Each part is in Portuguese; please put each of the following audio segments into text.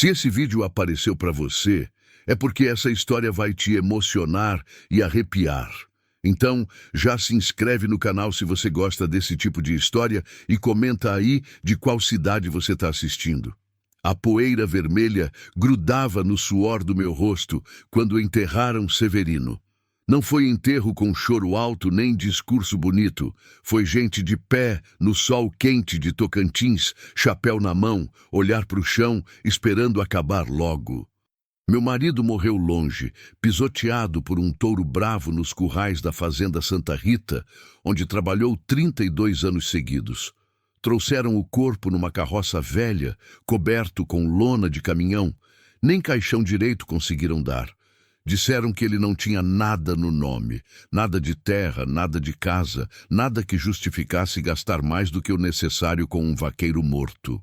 Se esse vídeo apareceu para você, é porque essa história vai te emocionar e arrepiar. Então, já se inscreve no canal se você gosta desse tipo de história e comenta aí de qual cidade você está assistindo. A poeira vermelha grudava no suor do meu rosto quando enterraram Severino. Não foi enterro com choro alto nem discurso bonito. Foi gente de pé, no sol quente de Tocantins, chapéu na mão, olhar para o chão, esperando acabar logo. Meu marido morreu longe, pisoteado por um touro bravo nos currais da fazenda Santa Rita, onde trabalhou 32 anos seguidos. Trouxeram o corpo numa carroça velha, coberto com lona de caminhão. Nem caixão direito conseguiram dar. Disseram que ele não tinha nada no nome, nada de terra, nada de casa, nada que justificasse gastar mais do que o necessário com um vaqueiro morto.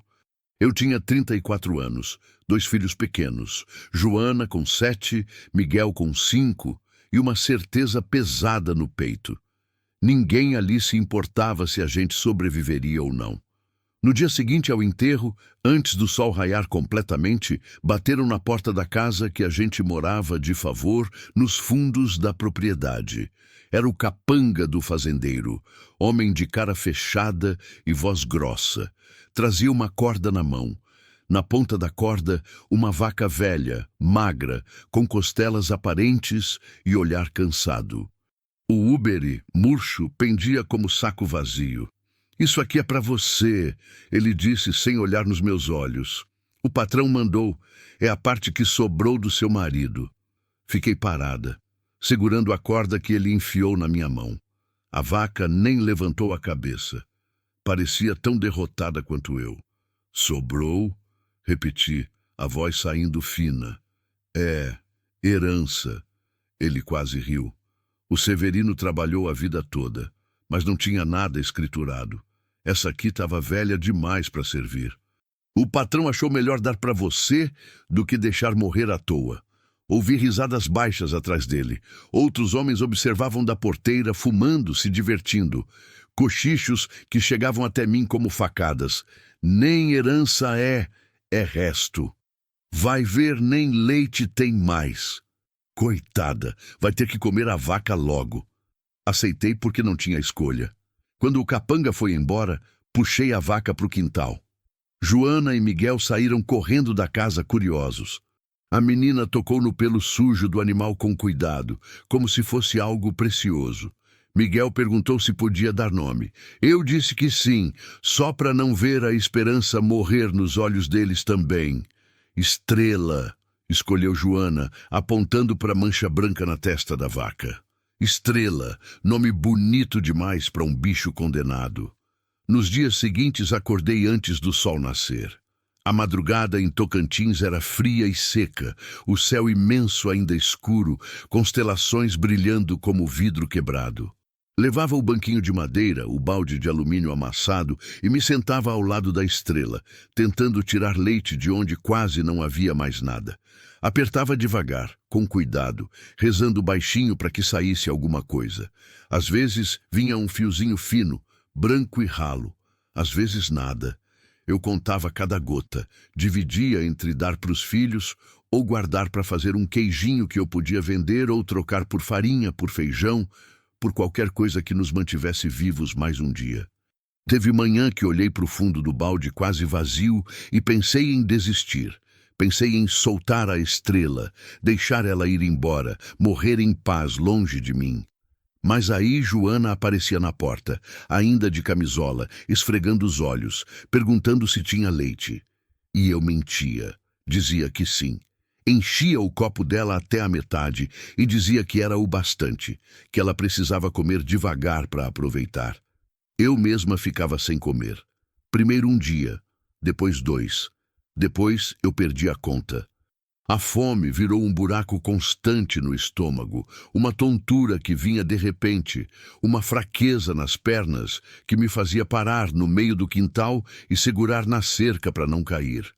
Eu tinha 34 anos, 2 filhos pequenos, Joana com 7, Miguel com 5 e uma certeza pesada no peito. Ninguém ali se importava se a gente sobreviveria ou não. No dia seguinte ao enterro, antes do sol raiar completamente, bateram na porta da casa que a gente morava de favor nos fundos da propriedade. Era o capanga do fazendeiro, homem de cara fechada e voz grossa. Trazia uma corda na mão. Na ponta da corda, uma vaca velha, magra, com costelas aparentes e olhar cansado. O úbere, murcho, pendia como saco vazio. "Isso aqui é para você", ele disse sem olhar nos meus olhos. "O patrão mandou, é a parte que sobrou do seu marido." Fiquei parada, segurando a corda que ele enfiou na minha mão. A vaca nem levantou a cabeça. Parecia tão derrotada quanto eu. "Sobrou?", repeti, a voz saindo fina. "É, herança." Ele quase riu. O Severino trabalhou a vida toda, mas não tinha nada escriturado. Essa aqui estava velha demais para servir. "O patrão achou melhor dar para você do que deixar morrer à toa." Ouvi risadas baixas atrás dele. Outros homens observavam da porteira, fumando, se divertindo. Cochichos que chegavam até mim como facadas. "Nem herança é resto. Vai ver, nem leite tem mais. Coitada, vai ter que comer a vaca logo." Aceitei porque não tinha escolha. Quando o capanga foi embora, puxei a vaca para o quintal. Joana e Miguel saíram correndo da casa curiosos. A menina tocou no pelo sujo do animal com cuidado, como se fosse algo precioso. Miguel perguntou se podia dar nome. Eu disse que sim, só para não ver a esperança morrer nos olhos deles também. "Estrela", escolheu Joana, apontando para a mancha branca na testa da vaca. Estrela, nome bonito demais para um bicho condenado. Nos dias seguintes acordei antes do sol nascer. A madrugada em Tocantins era fria e seca, o céu imenso ainda escuro, constelações brilhando como vidro quebrado. Levava o banquinho de madeira, o balde de alumínio amassado e me sentava ao lado da estrela, tentando tirar leite de onde quase não havia mais nada. Apertava devagar, com cuidado, rezando baixinho para que saísse alguma coisa. Às vezes vinha um fiozinho fino, branco e ralo. Às vezes nada. Eu contava cada gota, dividia entre dar para os filhos ou guardar para fazer um queijinho que eu podia vender ou trocar por farinha, por feijão, por qualquer coisa que nos mantivesse vivos mais um dia. Teve manhã que olhei para o fundo do balde quase vazio e pensei em desistir. Pensei em soltar a estrela, deixar ela ir embora, morrer em paz longe de mim. Mas aí Joana aparecia na porta, ainda de camisola, esfregando os olhos, perguntando se tinha leite. E eu mentia. Dizia que sim. Enchia o copo dela até a metade e dizia que era o bastante, que ela precisava comer devagar para aproveitar. Eu mesma ficava sem comer. Primeiro um dia, depois 2. Depois eu perdi a conta. A fome virou um buraco constante no estômago, uma tontura que vinha de repente, uma fraqueza nas pernas que me fazia parar no meio do quintal e segurar na cerca para não cair.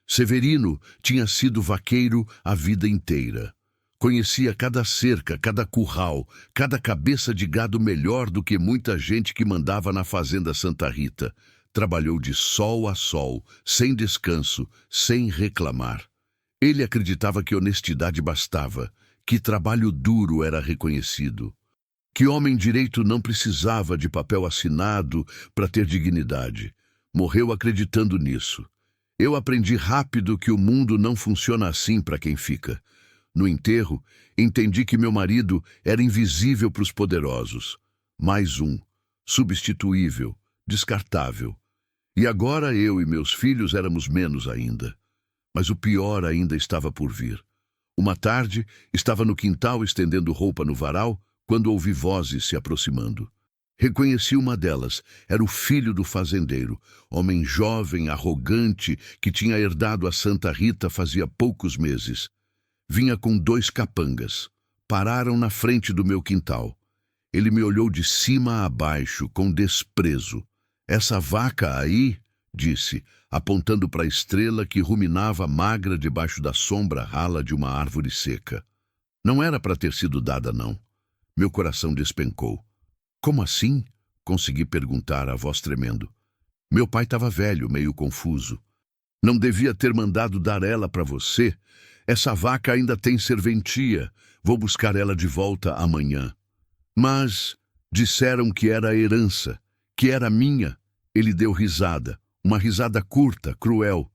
Severino tinha sido vaqueiro a vida inteira. Conhecia cada cerca, cada curral, cada cabeça de gado melhor do que muita gente que mandava na fazenda Santa Rita. trabalhou de sol a sol, sem descanso, sem reclamar. Ele acreditava que honestidade bastava, que trabalho duro era reconhecido, que homem direito não precisava de papel assinado para ter dignidade. Morreu acreditando nisso. Eu aprendi rápido que o mundo não funciona assim para quem fica. No enterro, entendi que meu marido era invisível para os poderosos. Mais um, substituível, descartável. E agora eu e meus filhos éramos menos ainda. Mas o pior ainda estava por vir. Uma tarde, estava no quintal estendendo roupa no varal, quando ouvi vozes se aproximando. Reconheci uma delas. Era o filho do fazendeiro, homem jovem, arrogante, que tinha herdado a Santa Rita fazia poucos meses. Vinha com 2 capangas. Pararam na frente do meu quintal. Ele me olhou de cima a baixo, com desprezo. "Essa vaca aí", disse, apontando para a estrela que ruminava magra debaixo da sombra rala de uma árvore seca. Não era para ter sido dada, não. Meu coração despencou. "Como assim?", consegui perguntar, a voz tremendo. Meu pai estava velho, meio confuso. "Não devia ter mandado dar ela para você. Essa vaca ainda tem serventia. Vou buscar ela de volta amanhã." "Mas disseram que era herança, que era minha." Ele deu risada, uma risada curta, cruel.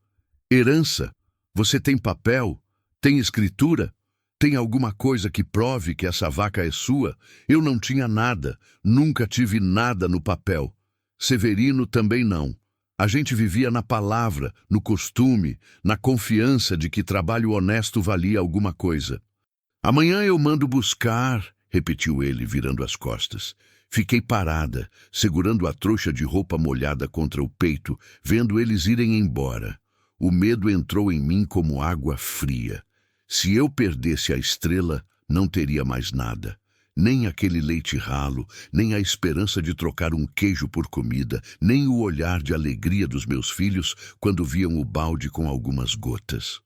"Herança? Você tem papel? Tem escritura? Tem alguma coisa que prove que essa vaca é sua? Eu não tinha nada, nunca tive nada no papel. Severino também não. A gente vivia na palavra, no costume, na confiança de que trabalho honesto valia alguma coisa." "Amanhã eu mando buscar", repetiu ele, virando as costas. Fiquei parada, segurando a trouxa de roupa molhada contra o peito, vendo eles irem embora. O medo entrou em mim como água fria. Se eu perdesse a estrela, não teria mais nada. Nem aquele leite ralo, nem a esperança de trocar um queijo por comida, nem o olhar de alegria dos meus filhos quando viam o balde com algumas gotas.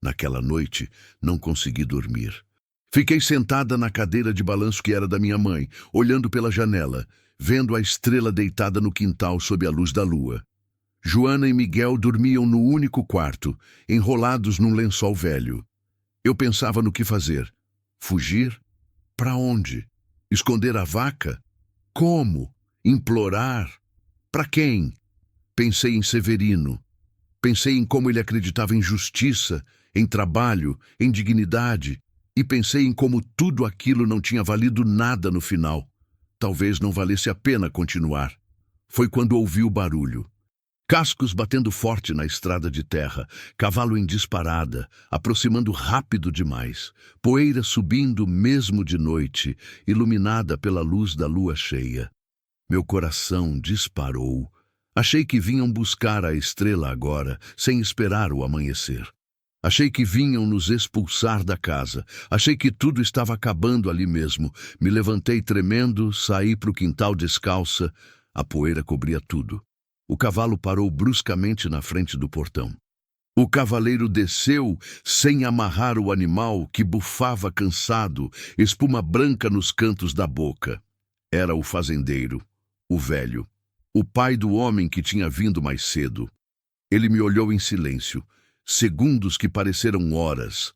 Naquela noite, não consegui dormir. Fiquei sentada na cadeira de balanço que era da minha mãe, olhando pela janela, vendo a estrela deitada no quintal sob a luz da lua. Joana e Miguel dormiam no único quarto, enrolados num lençol velho. Eu pensava no que fazer. Fugir? Para onde? Esconder a vaca? Como? Implorar? Para quem? Pensei em Severino. Pensei em como ele acreditava em justiça, em trabalho, em dignidade. E pensei em como tudo aquilo não tinha valido nada no final. Talvez não valesse a pena continuar. Foi quando ouvi o barulho. Cascos batendo forte na estrada de terra, cavalo em disparada, aproximando rápido demais, poeira subindo mesmo de noite, iluminada pela luz da lua cheia. Meu coração disparou. Achei que vinham buscar a estrela agora, sem esperar o amanhecer. Achei que vinham nos expulsar da casa. Achei que tudo estava acabando ali mesmo. Me levantei tremendo, saí para o quintal descalça. A poeira cobria tudo. O cavalo parou bruscamente na frente do portão. O cavaleiro desceu sem amarrar o animal, que bufava cansado, espuma branca nos cantos da boca. Era o fazendeiro, o velho, o pai do homem que tinha vindo mais cedo. Ele me olhou em silêncio. Segundos que pareceram horas.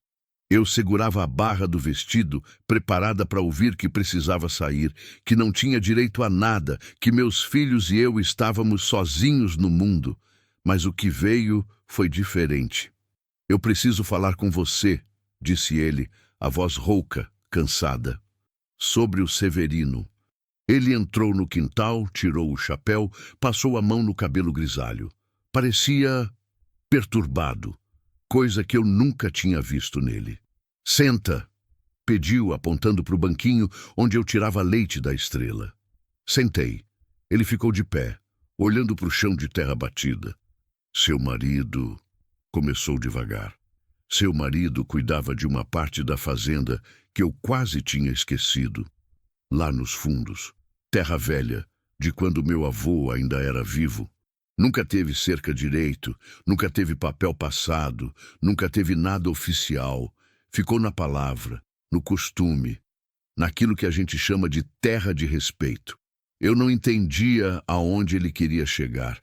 Eu segurava a barra do vestido, preparada para ouvir que precisava sair, que não tinha direito a nada, que meus filhos e eu estávamos sozinhos no mundo. Mas o que veio foi diferente. "Eu preciso falar com você", disse ele, a voz rouca, cansada. "Sobre o Severino." Ele entrou no quintal, tirou o chapéu, passou a mão no cabelo grisalho. Parecia perturbado. Coisa que eu nunca tinha visto nele. "Senta", pediu, apontando para o banquinho onde eu tirava leite da estrela. Sentei. Ele ficou de pé, olhando para o chão de terra batida. "Seu marido", começou devagar. "Seu marido cuidava de uma parte da fazenda que eu quase tinha esquecido. Lá nos fundos, terra velha, de quando meu avô ainda era vivo. Nunca teve cerca direito, nunca teve papel passado, nunca teve nada oficial. Ficou na palavra, no costume, naquilo que a gente chama de terra de respeito. Eu não entendia aonde ele queria chegar.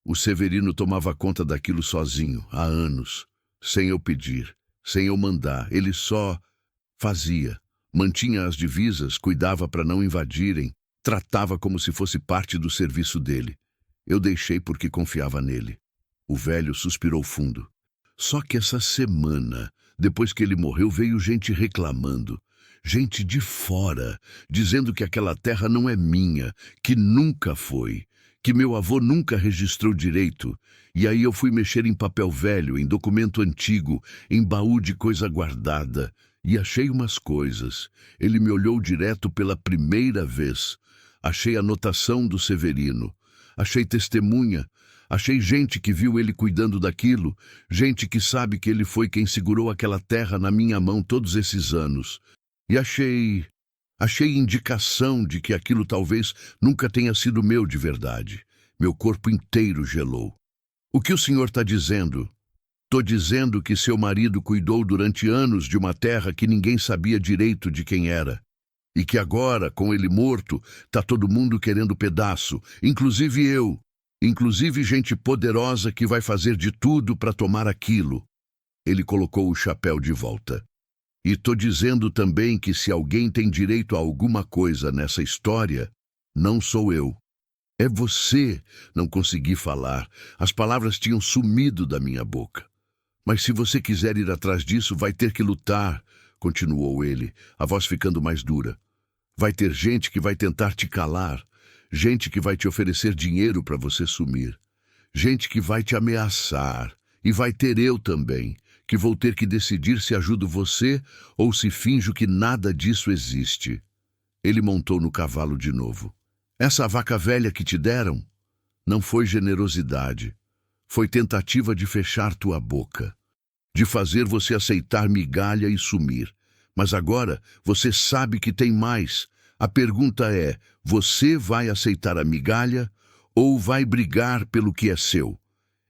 O Severino tomava conta daquilo sozinho, há anos, sem eu pedir, sem eu mandar. Ele só fazia. Mantinha as divisas, cuidava para não invadirem, tratava como se fosse parte do serviço dele. Eu deixei porque confiava nele. O velho suspirou fundo. Só que essa semana, depois que ele morreu, veio gente reclamando. Gente de fora, dizendo que aquela terra não é minha, que nunca foi, que meu avô nunca registrou direito. E aí eu fui mexer em papel velho, em documento antigo, em baú de coisa guardada, e achei umas coisas. Ele me olhou direto pela primeira vez. Achei anotação do Severino. Achei testemunha. Achei gente que viu ele cuidando daquilo, gente que sabe que ele foi quem segurou aquela terra na minha mão todos esses anos. E achei indicação de que aquilo talvez nunca tenha sido meu de verdade. Meu corpo inteiro gelou. O que o senhor está dizendo? Tô dizendo que seu marido cuidou durante anos de uma terra que ninguém sabia direito de quem era. E que agora, com ele morto, tá todo mundo querendo pedaço, inclusive eu. Inclusive gente poderosa que vai fazer de tudo para tomar aquilo. Ele colocou o chapéu de volta. E tô dizendo também que se alguém tem direito a alguma coisa nessa história, não sou eu. É você. Não consegui falar. As palavras tinham sumido da minha boca. Mas se você quiser ir atrás disso, vai ter que lutar, continuou ele, a voz ficando mais dura. Vai ter gente que vai tentar te calar. Gente que vai te oferecer dinheiro para você sumir. Gente que vai te ameaçar. E vai ter eu também, que vou ter que decidir se ajudo você ou se finjo que nada disso existe. Ele montou no cavalo de novo. Essa vaca velha que te deram não foi generosidade. Foi tentativa de fechar tua boca. De fazer você aceitar migalha e sumir. Mas agora você sabe que tem mais. A pergunta é, você vai aceitar a migalha ou vai brigar pelo que é seu?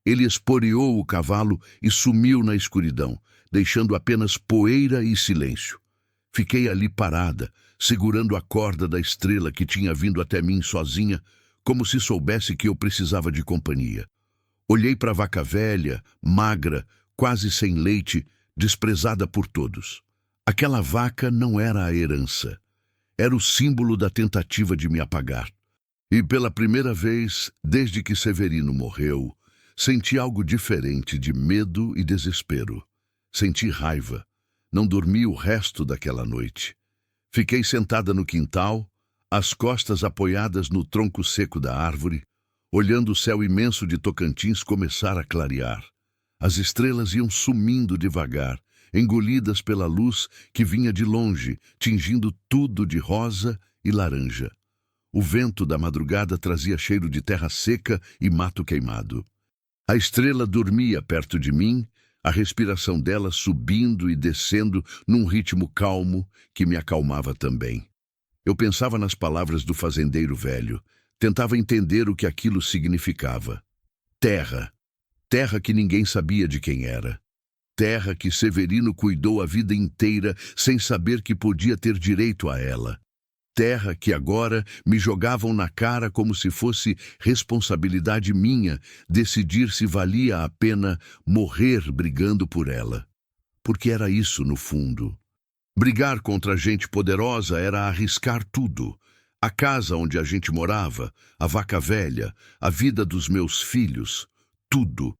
Ele esporeou o cavalo e sumiu na escuridão, deixando apenas poeira e silêncio. Fiquei ali parada, segurando a corda da estrela que tinha vindo até mim sozinha, como se soubesse que eu precisava de companhia. Olhei para a vaca velha, magra, quase sem leite, desprezada por todos. Aquela vaca não era a herança. Era o símbolo da tentativa de me apagar. E pela primeira vez, desde que Severino morreu, senti algo diferente de medo e desespero. Senti raiva. Não dormi o resto daquela noite. Fiquei sentada no quintal, as costas apoiadas no tronco seco da árvore, olhando o céu imenso de Tocantins começar a clarear. As estrelas iam sumindo devagar, engolidas pela luz que vinha de longe, tingindo tudo de rosa e laranja. O vento da madrugada trazia cheiro de terra seca e mato queimado. A estrela dormia perto de mim, a respiração dela subindo e descendo num ritmo calmo que me acalmava também. Eu pensava nas palavras do fazendeiro velho, tentava entender o que aquilo significava. Terra. Terra que ninguém sabia de quem era. Terra que Severino cuidou a vida inteira sem saber que podia ter direito a ela. Terra que agora me jogavam na cara como se fosse responsabilidade minha decidir se valia a pena morrer brigando por ela. Porque era isso no fundo. Brigar contra gente poderosa era arriscar tudo. A casa onde a gente morava, a vaca velha, a vida dos meus filhos, tudo.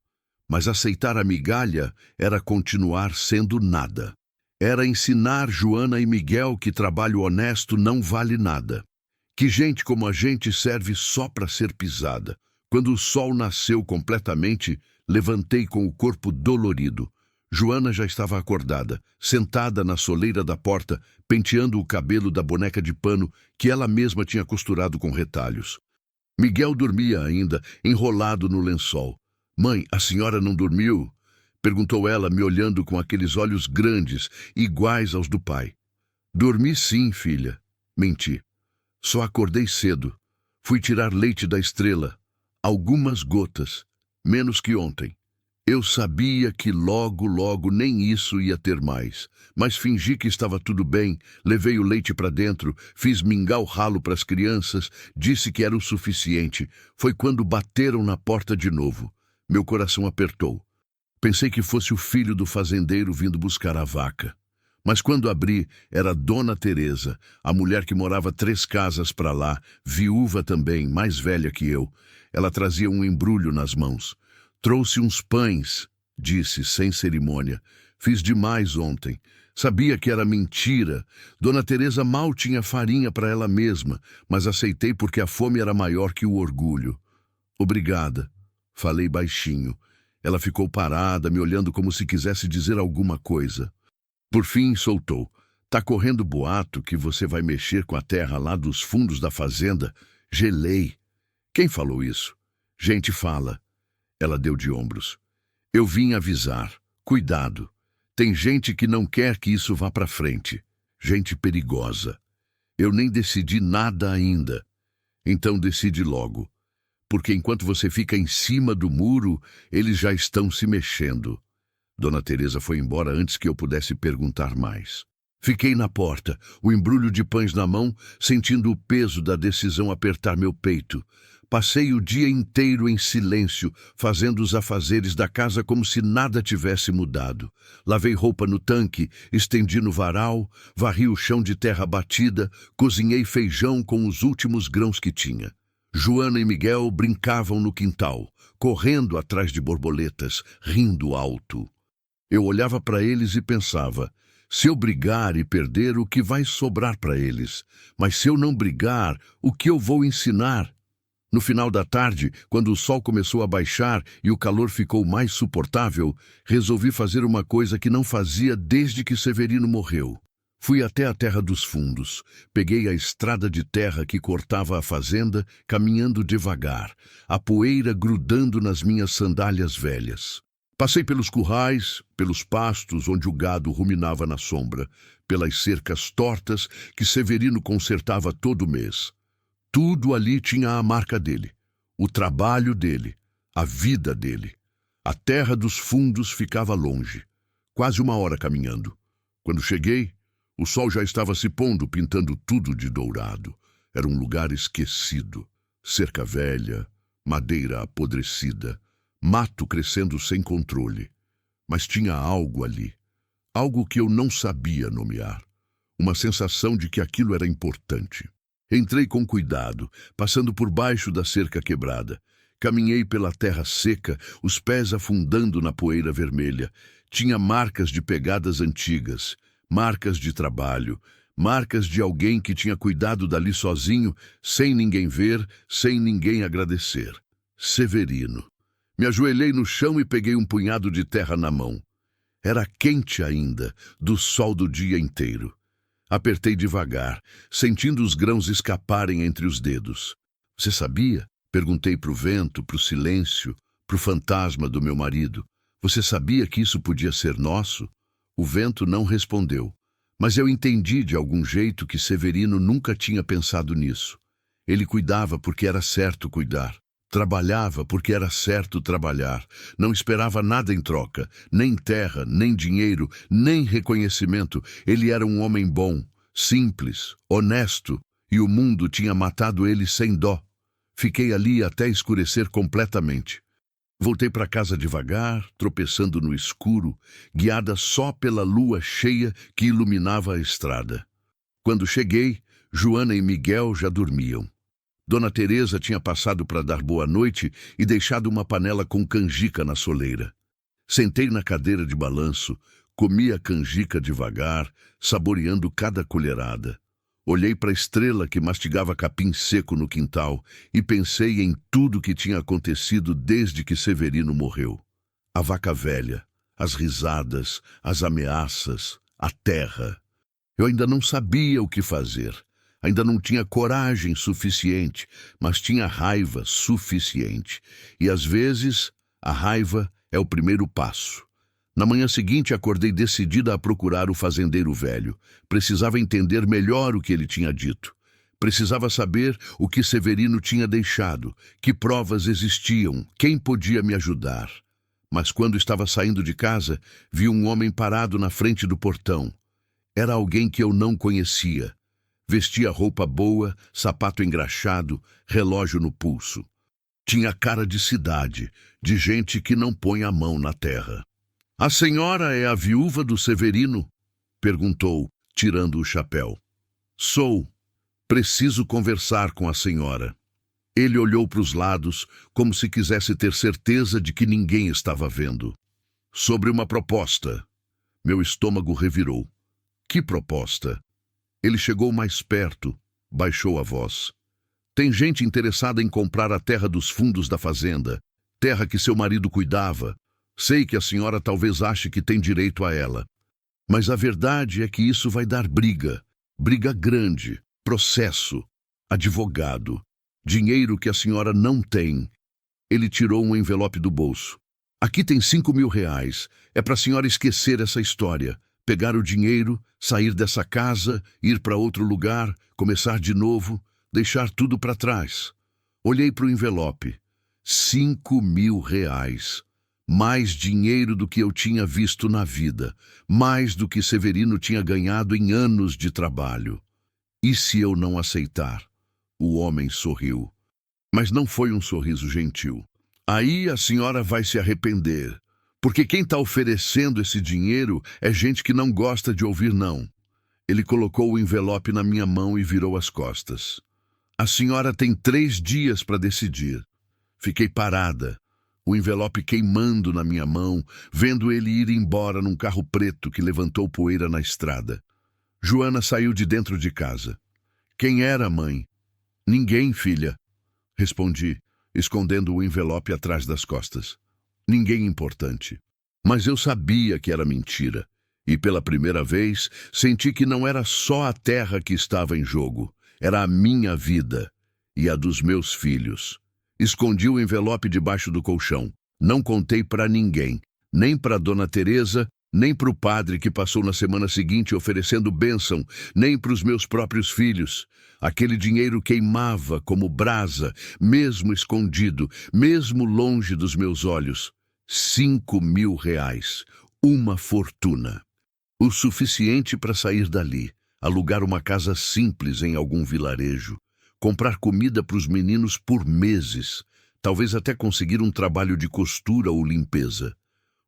Mas aceitar a migalha era continuar sendo nada. Era ensinar Joana e Miguel que trabalho honesto não vale nada. Que gente como a gente serve só para ser pisada. Quando o sol nasceu completamente, levantei com o corpo dolorido. Joana já estava acordada, sentada na soleira da porta, penteando o cabelo da boneca de pano que ela mesma tinha costurado com retalhos. Miguel dormia ainda, enrolado no lençol. "Mãe, a senhora não dormiu?" perguntou ela, me olhando com aqueles olhos grandes, iguais aos do pai. "Dormi sim, filha." Menti. "Só acordei cedo. Fui tirar leite da estrela. Algumas gotas. Menos que ontem." Eu sabia que logo, logo nem isso ia ter mais, mas fingi que estava tudo bem, levei o leite para dentro, fiz mingau ralo para as crianças, disse que era o suficiente. Foi quando bateram na porta de novo. Meu coração apertou. Pensei que fosse o filho do fazendeiro vindo buscar a vaca. Mas quando abri, era Dona Teresa, a mulher que morava 3 casas para lá, viúva também, mais velha que eu. Ela trazia um embrulho nas mãos. Trouxe uns pães, disse, sem cerimônia. Fiz demais ontem. Sabia que era mentira. Dona Teresa mal tinha farinha para ela mesma, mas aceitei porque a fome era maior que o orgulho. Obrigada, falei baixinho. Ela ficou parada, me olhando como se quisesse dizer alguma coisa. Por fim, soltou. Tá correndo boato que você vai mexer com a terra lá dos fundos da fazenda? Gelei. Quem falou isso? Gente fala. Ela deu de ombros. Eu vim avisar. Cuidado. Tem gente que não quer que isso vá para frente. Gente perigosa. Eu nem decidi nada ainda. Então decide logo. Porque enquanto você fica em cima do muro, eles já estão se mexendo. Dona Teresa foi embora antes que eu pudesse perguntar mais. Fiquei na porta, o embrulho de pães na mão, sentindo o peso da decisão apertar meu peito. Passei o dia inteiro em silêncio, fazendo os afazeres da casa como se nada tivesse mudado. Lavei roupa no tanque, estendi no varal, varri o chão de terra batida, cozinhei feijão com os últimos grãos que tinha. Joana e Miguel brincavam no quintal, correndo atrás de borboletas, rindo alto. Eu olhava para eles e pensava, se eu brigar e perder, o que vai sobrar para eles? Mas se eu não brigar, o que eu vou ensinar? No final da tarde, quando o sol começou a baixar e o calor ficou mais suportável, resolvi fazer uma coisa que não fazia desde que Severino morreu. Fui até a terra dos fundos, peguei a estrada de terra que cortava a fazenda, caminhando devagar, a poeira grudando nas minhas sandálias velhas. Passei pelos currais, pelos pastos onde o gado ruminava na sombra, pelas cercas tortas que Severino consertava todo mês. Tudo ali tinha a marca dele, o trabalho dele, a vida dele. A terra dos fundos ficava longe, quase 1 hora caminhando. Quando cheguei, o sol já estava se pondo, pintando tudo de dourado. Era um lugar esquecido, cerca velha, madeira apodrecida, mato crescendo sem controle. Mas tinha algo ali, algo que eu não sabia nomear. Uma sensação de que aquilo era importante. Entrei com cuidado, passando por baixo da cerca quebrada. Caminhei pela terra seca, os pés afundando na poeira vermelha. Tinha marcas de pegadas antigas, marcas de trabalho, marcas de alguém que tinha cuidado dali sozinho, sem ninguém ver, sem ninguém agradecer. Severino. Me ajoelhei no chão e peguei um punhado de terra na mão. Era quente ainda, do sol do dia inteiro. Apertei devagar, sentindo os grãos escaparem entre os dedos. Você sabia? Perguntei pro vento, pro silêncio, pro fantasma do meu marido. Você sabia que isso podia ser nosso? O vento não respondeu, mas eu entendi de algum jeito que Severino nunca tinha pensado nisso. Ele cuidava porque era certo cuidar. Trabalhava porque era certo trabalhar. Não esperava nada em troca, nem terra, nem dinheiro, nem reconhecimento. Ele era um homem bom, simples, honesto, e o mundo tinha matado ele sem dó. Fiquei ali até escurecer completamente. Voltei para casa devagar, tropeçando no escuro, guiada só pela lua cheia que iluminava a estrada. Quando cheguei, Joana e Miguel já dormiam. Dona Teresa tinha passado para dar boa noite e deixado uma panela com canjica na soleira. Sentei na cadeira de balanço, comi a canjica devagar, saboreando cada colherada. Olhei para a estrela que mastigava capim seco no quintal e pensei em tudo que tinha acontecido desde que Severino morreu. A vaca velha, as risadas, as ameaças, a terra. Eu ainda não sabia o que fazer. Ainda não tinha coragem suficiente, mas tinha raiva suficiente. E às vezes, a raiva é o primeiro passo. Na manhã seguinte, acordei decidida a procurar o fazendeiro velho. Precisava entender melhor o que ele tinha dito. Precisava saber o que Severino tinha deixado, que provas existiam, quem podia me ajudar. Mas quando estava saindo de casa, vi um homem parado na frente do portão. Era alguém que eu não conhecia. Vestia roupa boa, sapato engraxado, relógio no pulso. Tinha cara de cidade, de gente que não põe a mão na terra. "A senhora é a viúva do Severino?" perguntou, tirando o chapéu. "Sou. Preciso conversar com a senhora." Ele olhou para os lados, como se quisesse ter certeza de que ninguém estava vendo. "Sobre uma proposta." Meu estômago revirou. "Que proposta?" Ele chegou mais perto, baixou a voz. "Tem gente interessada em comprar a terra dos fundos da fazenda, terra que seu marido cuidava. Sei que a senhora talvez ache que tem direito a ela. Mas a verdade é que isso vai dar briga. Briga grande, processo, advogado. Dinheiro que a senhora não tem." Ele tirou um envelope do bolso. "Aqui tem 5.000 reais. É para a senhora esquecer essa história. Pegar o dinheiro, sair dessa casa, ir para outro lugar, começar de novo, deixar tudo para trás." Olhei para o envelope. 5.000 reais. Mais dinheiro do que eu tinha visto na vida. Mais do que Severino tinha ganhado em anos de trabalho. "E se eu não aceitar?" O homem sorriu. Mas não foi um sorriso gentil. "Aí a senhora vai se arrepender. Porque quem está oferecendo esse dinheiro é gente que não gosta de ouvir não." Ele colocou o envelope na minha mão e virou as costas. "A senhora tem 3 dias para decidir." Fiquei parada, o envelope queimando na minha mão, vendo ele ir embora num carro preto que levantou poeira na estrada. Joana saiu de dentro de casa. "Quem era, mãe?" "Ninguém, filha." Respondi, escondendo o envelope atrás das costas. Ninguém importante. Mas eu sabia que era mentira. E pela primeira vez, senti que não era só a terra que estava em jogo. Era a minha vida e a dos meus filhos. Escondi o envelope debaixo do colchão. Não contei para ninguém, nem para Dona Teresa, nem para o padre que passou na semana seguinte oferecendo bênção, nem para os meus próprios filhos. Aquele dinheiro queimava como brasa, mesmo escondido, mesmo longe dos meus olhos. 5.000 reais. Uma fortuna. O suficiente para sair dali, alugar uma casa simples em algum vilarejo, comprar comida para os meninos por meses, talvez até conseguir um trabalho de costura ou limpeza.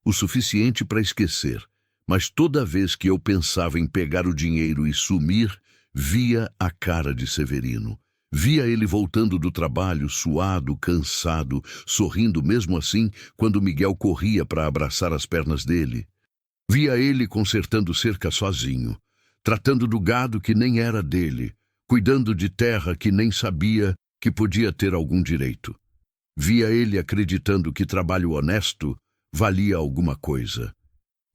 O suficiente para esquecer, mas toda vez que eu pensava em pegar o dinheiro e sumir, via a cara de Severino. Via ele voltando do trabalho, suado, cansado, sorrindo mesmo assim quando Miguel corria para abraçar as pernas dele. Via ele consertando cerca sozinho, tratando do gado que nem era dele, cuidando de terra que nem sabia que podia ter algum direito. Via ele acreditando que trabalho honesto valia alguma coisa.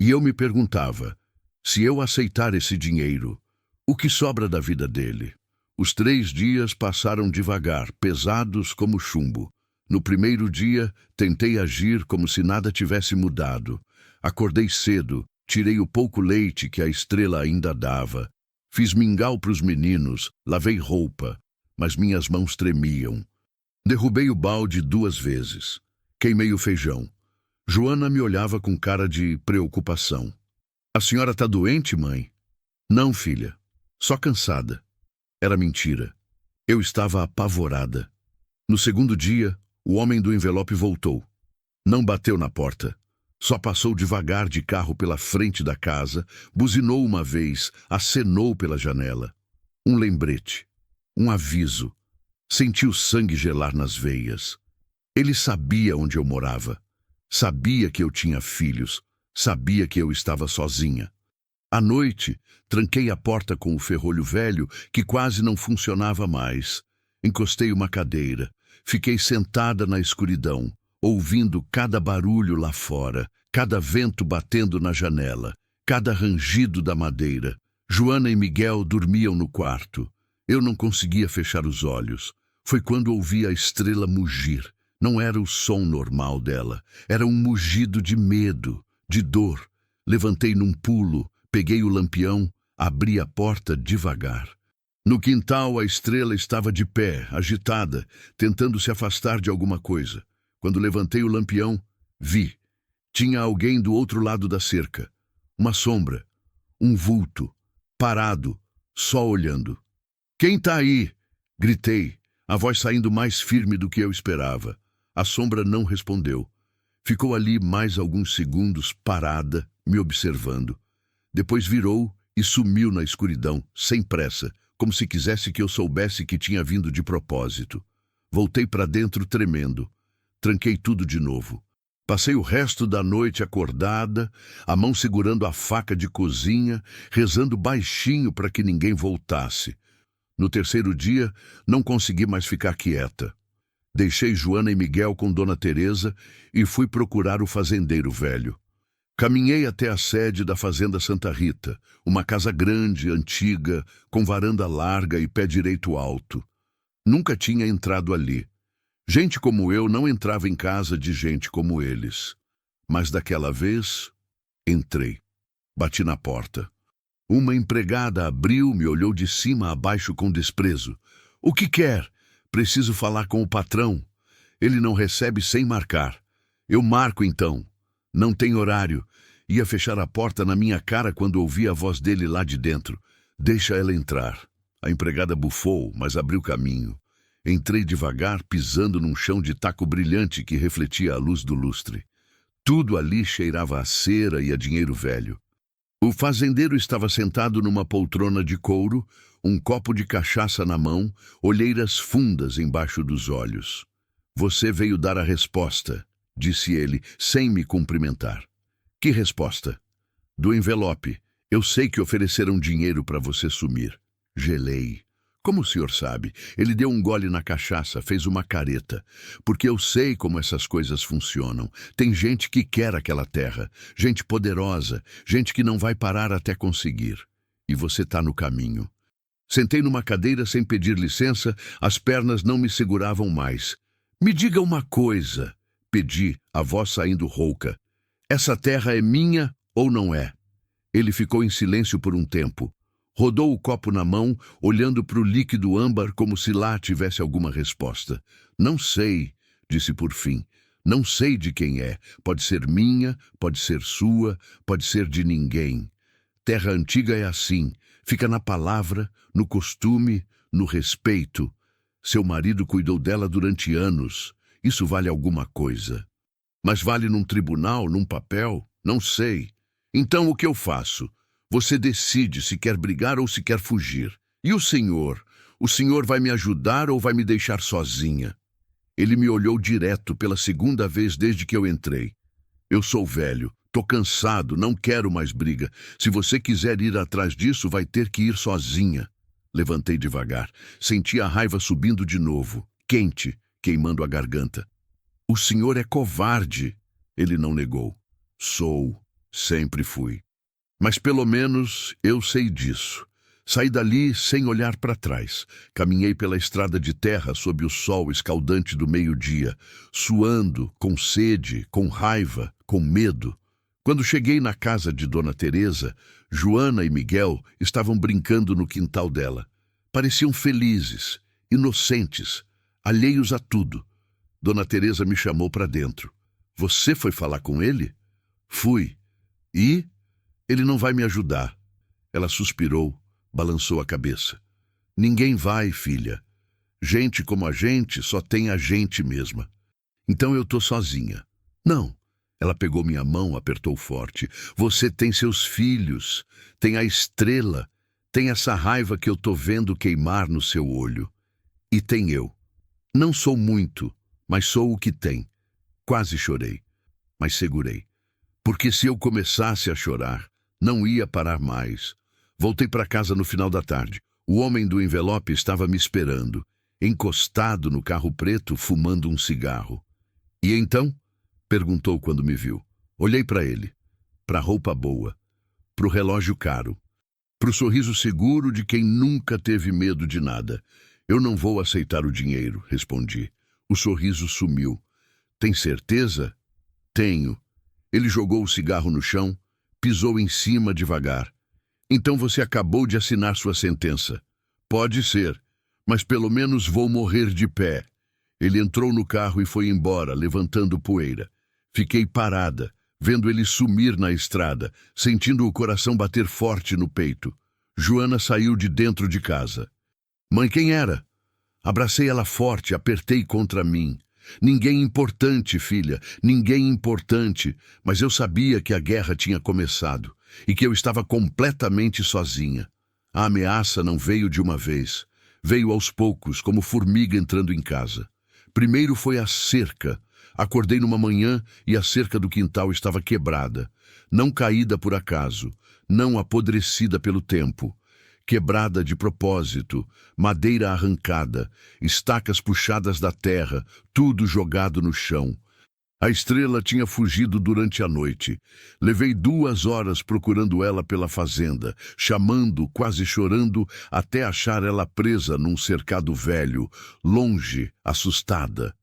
E eu me perguntava, se eu aceitar esse dinheiro, o que sobra da vida dele? Os 3 dias passaram devagar, pesados como chumbo. No primeiro dia, tentei agir como se nada tivesse mudado. Acordei cedo, tirei o pouco leite que a estrela ainda dava. Fiz mingau para os meninos, lavei roupa, mas minhas mãos tremiam. Derrubei o balde 2 vezes. Queimei o feijão. Joana me olhava com cara de preocupação. "A senhora está doente, mãe?" "Não, filha. Só cansada." Era mentira. Eu estava apavorada. No segundo dia, o homem do envelope voltou. Não bateu na porta. Só passou devagar de carro pela frente da casa, buzinou uma vez, acenou pela janela. Um lembrete. Um aviso. Senti o sangue gelar nas veias. Ele sabia onde eu morava. Sabia que eu tinha filhos. Sabia que eu estava sozinha. À noite, tranquei a porta com o ferrolho velho, que quase não funcionava mais. Encostei uma cadeira. Fiquei sentada na escuridão, ouvindo cada barulho lá fora, cada vento batendo na janela, cada rangido da madeira. Joana e Miguel dormiam no quarto. Eu não conseguia fechar os olhos. Foi quando ouvi a estrela mugir. Não era o som normal dela. Era um mugido de medo, de dor. Levantei num pulo, peguei o lampião, abri a porta devagar. No quintal, a estrela estava de pé, agitada, tentando se afastar de alguma coisa. Quando levantei o lampião, vi. Tinha alguém do outro lado da cerca. Uma sombra. Um vulto. Parado. Só olhando. "Quem tá aí?" Gritei, a voz saindo mais firme do que eu esperava. A sombra não respondeu. Ficou ali mais alguns segundos, parada, me observando. Depois virou e sumiu na escuridão, sem pressa, como se quisesse que eu soubesse que tinha vindo de propósito. Voltei para dentro tremendo. Tranquei tudo de novo. Passei o resto da noite acordada, a mão segurando a faca de cozinha, rezando baixinho para que ninguém voltasse. No terceiro dia, não consegui mais ficar quieta. Deixei Joana e Miguel com Dona Teresa e fui procurar o fazendeiro velho. Caminhei até a sede da Fazenda Santa Rita, uma casa grande, antiga, com varanda larga e pé direito alto. Nunca tinha entrado ali. Gente como eu não entrava em casa de gente como eles. Mas daquela vez, entrei. Bati na porta. Uma empregada abriu, me olhou de cima a baixo com desprezo. "O que quer? Preciso falar com o patrão. Ele não recebe sem marcar." "Eu marco então." "Não tem horário." Ia fechar a porta na minha cara quando ouvi a voz dele lá de dentro. "Deixa ela entrar." A empregada bufou, mas abriu caminho. Entrei devagar, pisando num chão de taco brilhante que refletia a luz do lustre. Tudo ali cheirava a cera e a dinheiro velho. O fazendeiro estava sentado numa poltrona de couro, um copo de cachaça na mão, olheiras fundas embaixo dos olhos. "Você veio dar a resposta", disse ele, sem me cumprimentar. "Que resposta?" "Do envelope. Eu sei que ofereceram dinheiro para você sumir." Gelei. "Como o senhor sabe?" Ele deu um gole na cachaça, fez uma careta. "Porque eu sei como essas coisas funcionam. Tem gente que quer aquela terra, gente poderosa, gente que não vai parar até conseguir. E você tá no caminho." Sentei numa cadeira sem pedir licença, as pernas não me seguravam mais. "Me diga uma coisa", pedi, a voz saindo rouca. "Essa terra é minha ou não é?" Ele ficou em silêncio por um tempo. Rodou o copo na mão, olhando para o líquido âmbar como se lá tivesse alguma resposta. "Não sei", disse por fim. "Não sei de quem é. Pode ser minha, pode ser sua, pode ser de ninguém. Terra antiga é assim. Fica na palavra, no costume, no respeito. Seu marido cuidou dela durante anos. Isso vale alguma coisa. Mas vale num tribunal, num papel? Não sei. Então o que eu faço? Você decide se quer brigar ou se quer fugir. E o senhor? O senhor vai me ajudar ou vai me deixar sozinha?" Ele me olhou direto pela segunda vez desde que eu entrei. "Eu sou velho, tô cansado, não quero mais briga. Se você quiser ir atrás disso, vai ter que ir sozinha." Levantei devagar. Senti a raiva subindo de novo, quente, queimando a garganta. "O senhor é covarde." Ele não negou. "Sou, sempre fui. Mas pelo menos eu sei disso." Saí dali sem olhar para trás. Caminhei pela estrada de terra sob o sol escaldante do meio-dia, suando, com sede, com raiva, com medo. Quando cheguei na casa de Dona Teresa, Joana e Miguel estavam brincando no quintal dela. Pareciam felizes, inocentes, alheios a tudo. Dona Teresa me chamou para dentro. "Você foi falar com ele?" "Fui." "E?" "Ele não vai me ajudar." Ela suspirou, balançou a cabeça. "Ninguém vai, filha. Gente como a gente só tem a gente mesma. Então eu tô sozinha." "Não." Ela pegou minha mão, apertou forte. "Você tem seus filhos, tem a estrela, tem essa raiva que eu tô vendo queimar no seu olho. E tem eu. Não sou muito, mas sou o que tem." Quase chorei, mas segurei. Porque se eu começasse a chorar, não ia parar mais. Voltei para casa no final da tarde. O homem do envelope estava me esperando, encostado no carro preto, fumando um cigarro. "E então?" perguntou quando me viu. Olhei para ele, para a roupa boa, para o relógio caro, para o sorriso seguro de quem nunca teve medo de nada. "Eu não vou aceitar o dinheiro", respondi. O sorriso sumiu. "Tem certeza?" "Tenho." Ele jogou o cigarro no chão, pisou em cima devagar. "Então você acabou de assinar sua sentença." "Pode ser, mas pelo menos vou morrer de pé." Ele entrou no carro e foi embora, levantando poeira. Fiquei parada, vendo ele sumir na estrada, sentindo o coração bater forte no peito. Joana saiu de dentro de casa. Mãe, quem era? Abracei ela forte, apertei contra mim. Ninguém importante, filha, ninguém importante, mas eu sabia que a guerra tinha começado e que eu estava completamente sozinha. A ameaça não veio de uma vez. Veio aos poucos, como formiga entrando em casa. Primeiro foi a cerca. Acordei numa manhã e a cerca do quintal estava quebrada. Não caída por acaso, não apodrecida pelo tempo. Quebrada de propósito, madeira arrancada, estacas puxadas da terra, tudo jogado no chão. A estrela tinha fugido durante a noite. Levei 2 horas procurando ela pela fazenda, chamando, quase chorando, até achar ela presa num cercado velho, longe, assustada.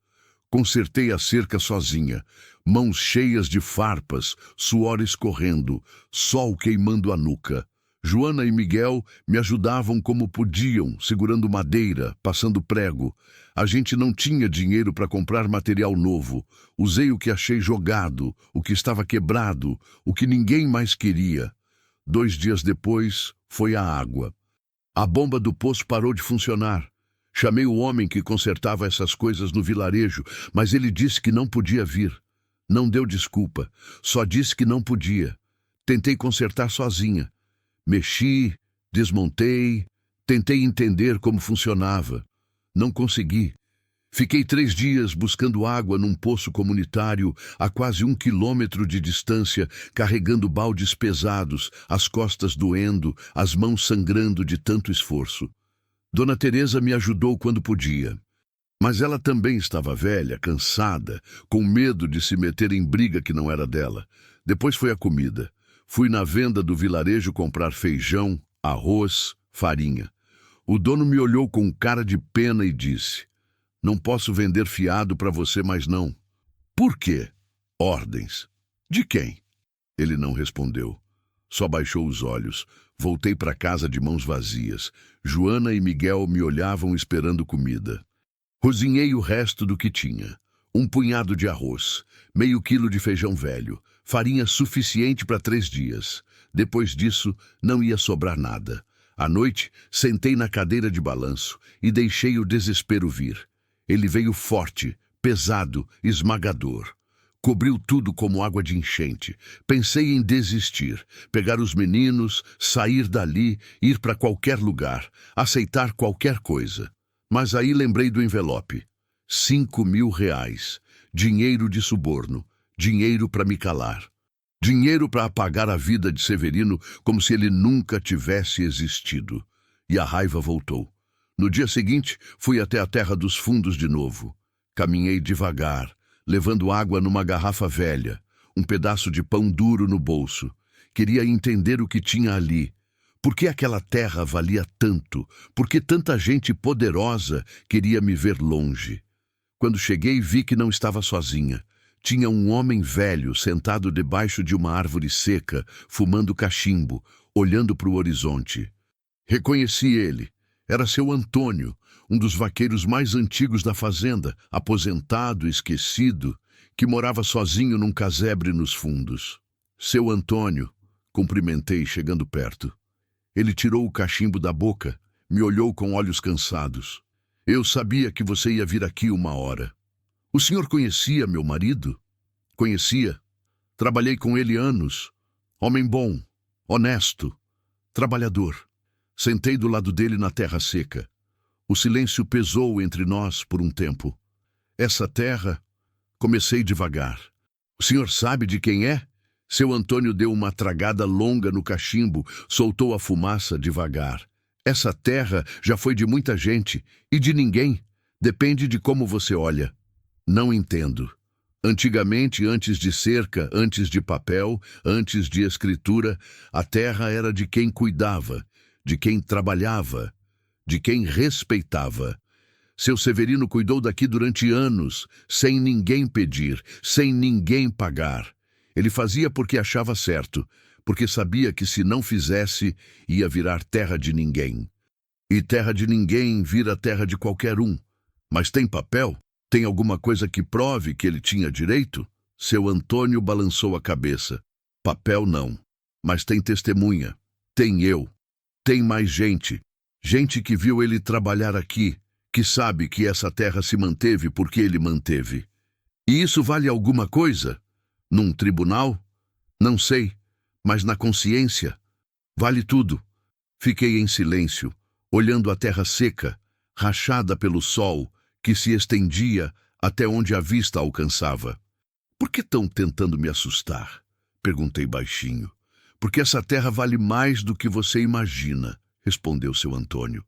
Consertei a cerca sozinha, mãos cheias de farpas, suor escorrendo, sol queimando a nuca. Joana e Miguel me ajudavam como podiam, segurando madeira, passando prego. A gente não tinha dinheiro para comprar material novo. Usei o que achei jogado, o que estava quebrado, o que ninguém mais queria. 2 dias depois, foi a água. A bomba do poço parou de funcionar. Chamei o homem que consertava essas coisas no vilarejo, mas ele disse que não podia vir. Não deu desculpa, só disse que não podia. Tentei consertar sozinha. Mexi, desmontei, tentei entender como funcionava. Não consegui. Fiquei 3 dias buscando água num poço comunitário a quase 1 quilômetro de distância, carregando baldes pesados, as costas doendo, as mãos sangrando de tanto esforço. Dona Teresa me ajudou quando podia. Mas ela também estava velha, cansada, com medo de se meter em briga que não era dela. Depois foi a comida. Fui na venda do vilarejo comprar feijão, arroz, farinha. O dono me olhou com cara de pena e disse: "Não posso vender fiado para você mais não." "Por quê?" "Ordens." "De quem?" Ele não respondeu. Só baixou os olhos. Voltei para casa de mãos vazias. Joana e Miguel me olhavam esperando comida. Cozinhei o resto do que tinha. 1 punhado de arroz, meio quilo de feijão velho, farinha suficiente para 3 dias. Depois disso, não ia sobrar nada. À noite, sentei na cadeira de balanço e deixei o desespero vir. Ele veio forte, pesado, esmagador. Cobriu tudo como água de enchente. Pensei em desistir, pegar os meninos, sair dali, ir para qualquer lugar, aceitar qualquer coisa. Mas aí lembrei do envelope. 5.000 reais. Dinheiro de suborno. Dinheiro para me calar. Dinheiro para apagar a vida de Severino como se ele nunca tivesse existido. E a raiva voltou. No dia seguinte, fui até a Terra dos Fundos de novo. Caminhei devagar, levando água numa garrafa velha, um pedaço de pão duro no bolso. Queria entender o que tinha ali. Por que aquela terra valia tanto? Por que tanta gente poderosa queria me ver longe? Quando cheguei, vi que não estava sozinha. Tinha um homem velho sentado debaixo de uma árvore seca, fumando cachimbo, olhando para o horizonte. Reconheci ele. Era seu Antônio, um dos vaqueiros mais antigos da fazenda, aposentado, esquecido, que morava sozinho num casebre nos fundos. Seu Antônio, cumprimentei chegando perto. Ele tirou o cachimbo da boca, me olhou com olhos cansados. Eu sabia que você ia vir aqui uma hora. O senhor conhecia meu marido? Conhecia. Trabalhei com ele anos. Homem bom, honesto, trabalhador. Sentei do lado dele na terra seca. O silêncio pesou entre nós por um tempo. Essa terra... Comecei devagar. O senhor sabe de quem é? Seu Antônio deu uma tragada longa no cachimbo, soltou a fumaça devagar. Essa terra já foi de muita gente e de ninguém. Depende de como você olha. Não entendo. Antigamente, antes de cerca, antes de papel, antes de escritura, a terra era de quem cuidava, de quem trabalhava, de quem respeitava. Seu Severino cuidou daqui durante anos, sem ninguém pedir, sem ninguém pagar. Ele fazia porque achava certo, porque sabia que se não fizesse, ia virar terra de ninguém. E terra de ninguém vira terra de qualquer um. Mas tem papel? Tem alguma coisa que prove que ele tinha direito? Seu Antônio balançou a cabeça. Papel não. Mas tem testemunha. Tem eu. Tem mais gente. Gente que viu ele trabalhar aqui, que sabe que essa terra se manteve porque ele manteve. E isso vale alguma coisa? Num tribunal? Não sei, mas na consciência vale tudo. Fiquei em silêncio, olhando a terra seca, rachada pelo sol, que se estendia até onde a vista alcançava. Por que estão tentando me assustar? Perguntei baixinho. Porque essa terra vale mais do que você imagina, respondeu seu Antônio.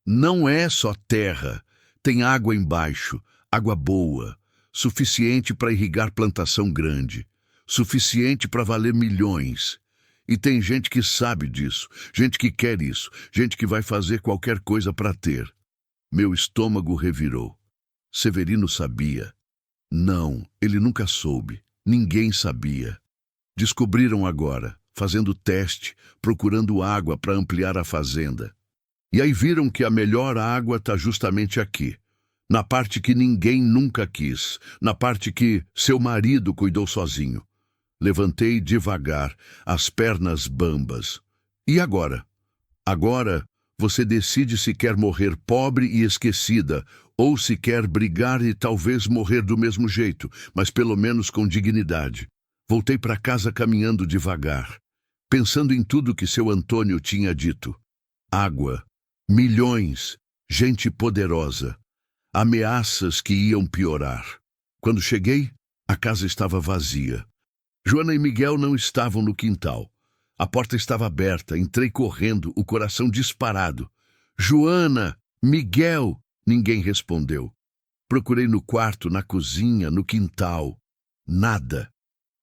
Não é só terra, tem água embaixo, água boa, suficiente para irrigar plantação grande, suficiente para valer milhões. E tem gente que sabe disso, gente que quer isso, gente que vai fazer qualquer coisa para ter. Meu estômago revirou. Severino sabia. Não, ele nunca soube. Ninguém sabia. Descobriram agora, fazendo teste, procurando água para ampliar a fazenda. E aí viram que a melhor água está justamente aqui, na parte que ninguém nunca quis, na parte que seu marido cuidou sozinho. Levantei devagar, as pernas bambas. E agora? Agora você decide se quer morrer pobre e esquecida, ou se quer brigar e talvez morrer do mesmo jeito, mas pelo menos com dignidade. Voltei para casa caminhando devagar, pensando em tudo que seu Antônio tinha dito. Água, milhões, gente poderosa, ameaças que iam piorar. Quando cheguei, a casa estava vazia. Joana e Miguel não estavam no quintal. A porta estava aberta, entrei correndo, o coração disparado. Joana! Miguel! Ninguém respondeu. Procurei no quarto, na cozinha, no quintal. Nada.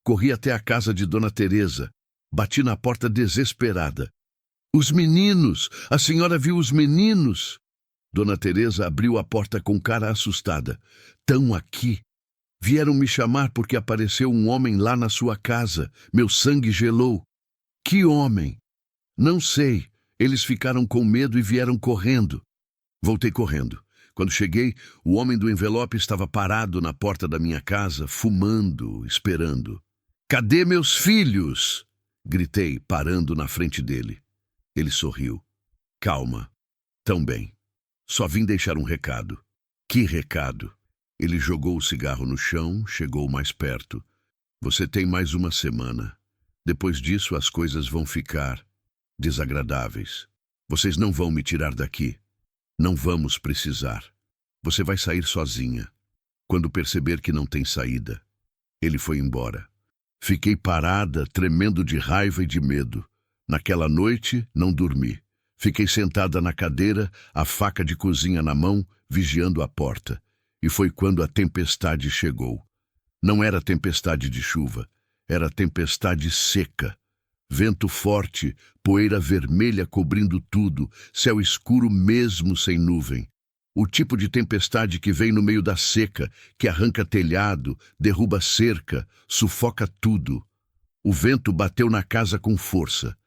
Corri até a casa de Dona Teresa. Bati na porta desesperada. Os meninos! A senhora viu os meninos? Dona Teresa abriu a porta com cara assustada. Tão aqui. Vieram me chamar porque apareceu um homem lá na sua casa. Meu sangue gelou. Que homem? Não sei. Eles ficaram com medo e vieram correndo. Voltei correndo. Quando cheguei, o homem do envelope estava parado na porta da minha casa, fumando, esperando. Cadê meus filhos? Gritei, parando na frente dele. Ele sorriu. Calma. Tão bem. Só vim deixar um recado. Que recado? Ele jogou o cigarro no chão, chegou mais perto. Você tem mais uma semana. Depois disso, as coisas vão ficar desagradáveis. Vocês não vão me tirar daqui. Não vamos precisar. Você vai sair sozinha. Quando perceber que não tem saída. Ele foi embora. Fiquei parada, tremendo de raiva e de medo. Naquela noite, não dormi. Fiquei sentada na cadeira, a faca de cozinha na mão, vigiando a porta. E foi quando a tempestade chegou. Não era tempestade de chuva, era tempestade seca. Vento forte, poeira vermelha cobrindo tudo, céu escuro mesmo sem nuvem. O tipo de tempestade que vem no meio da seca, que arranca telhado, derruba cerca, sufoca tudo. O vento bateu na casa com força.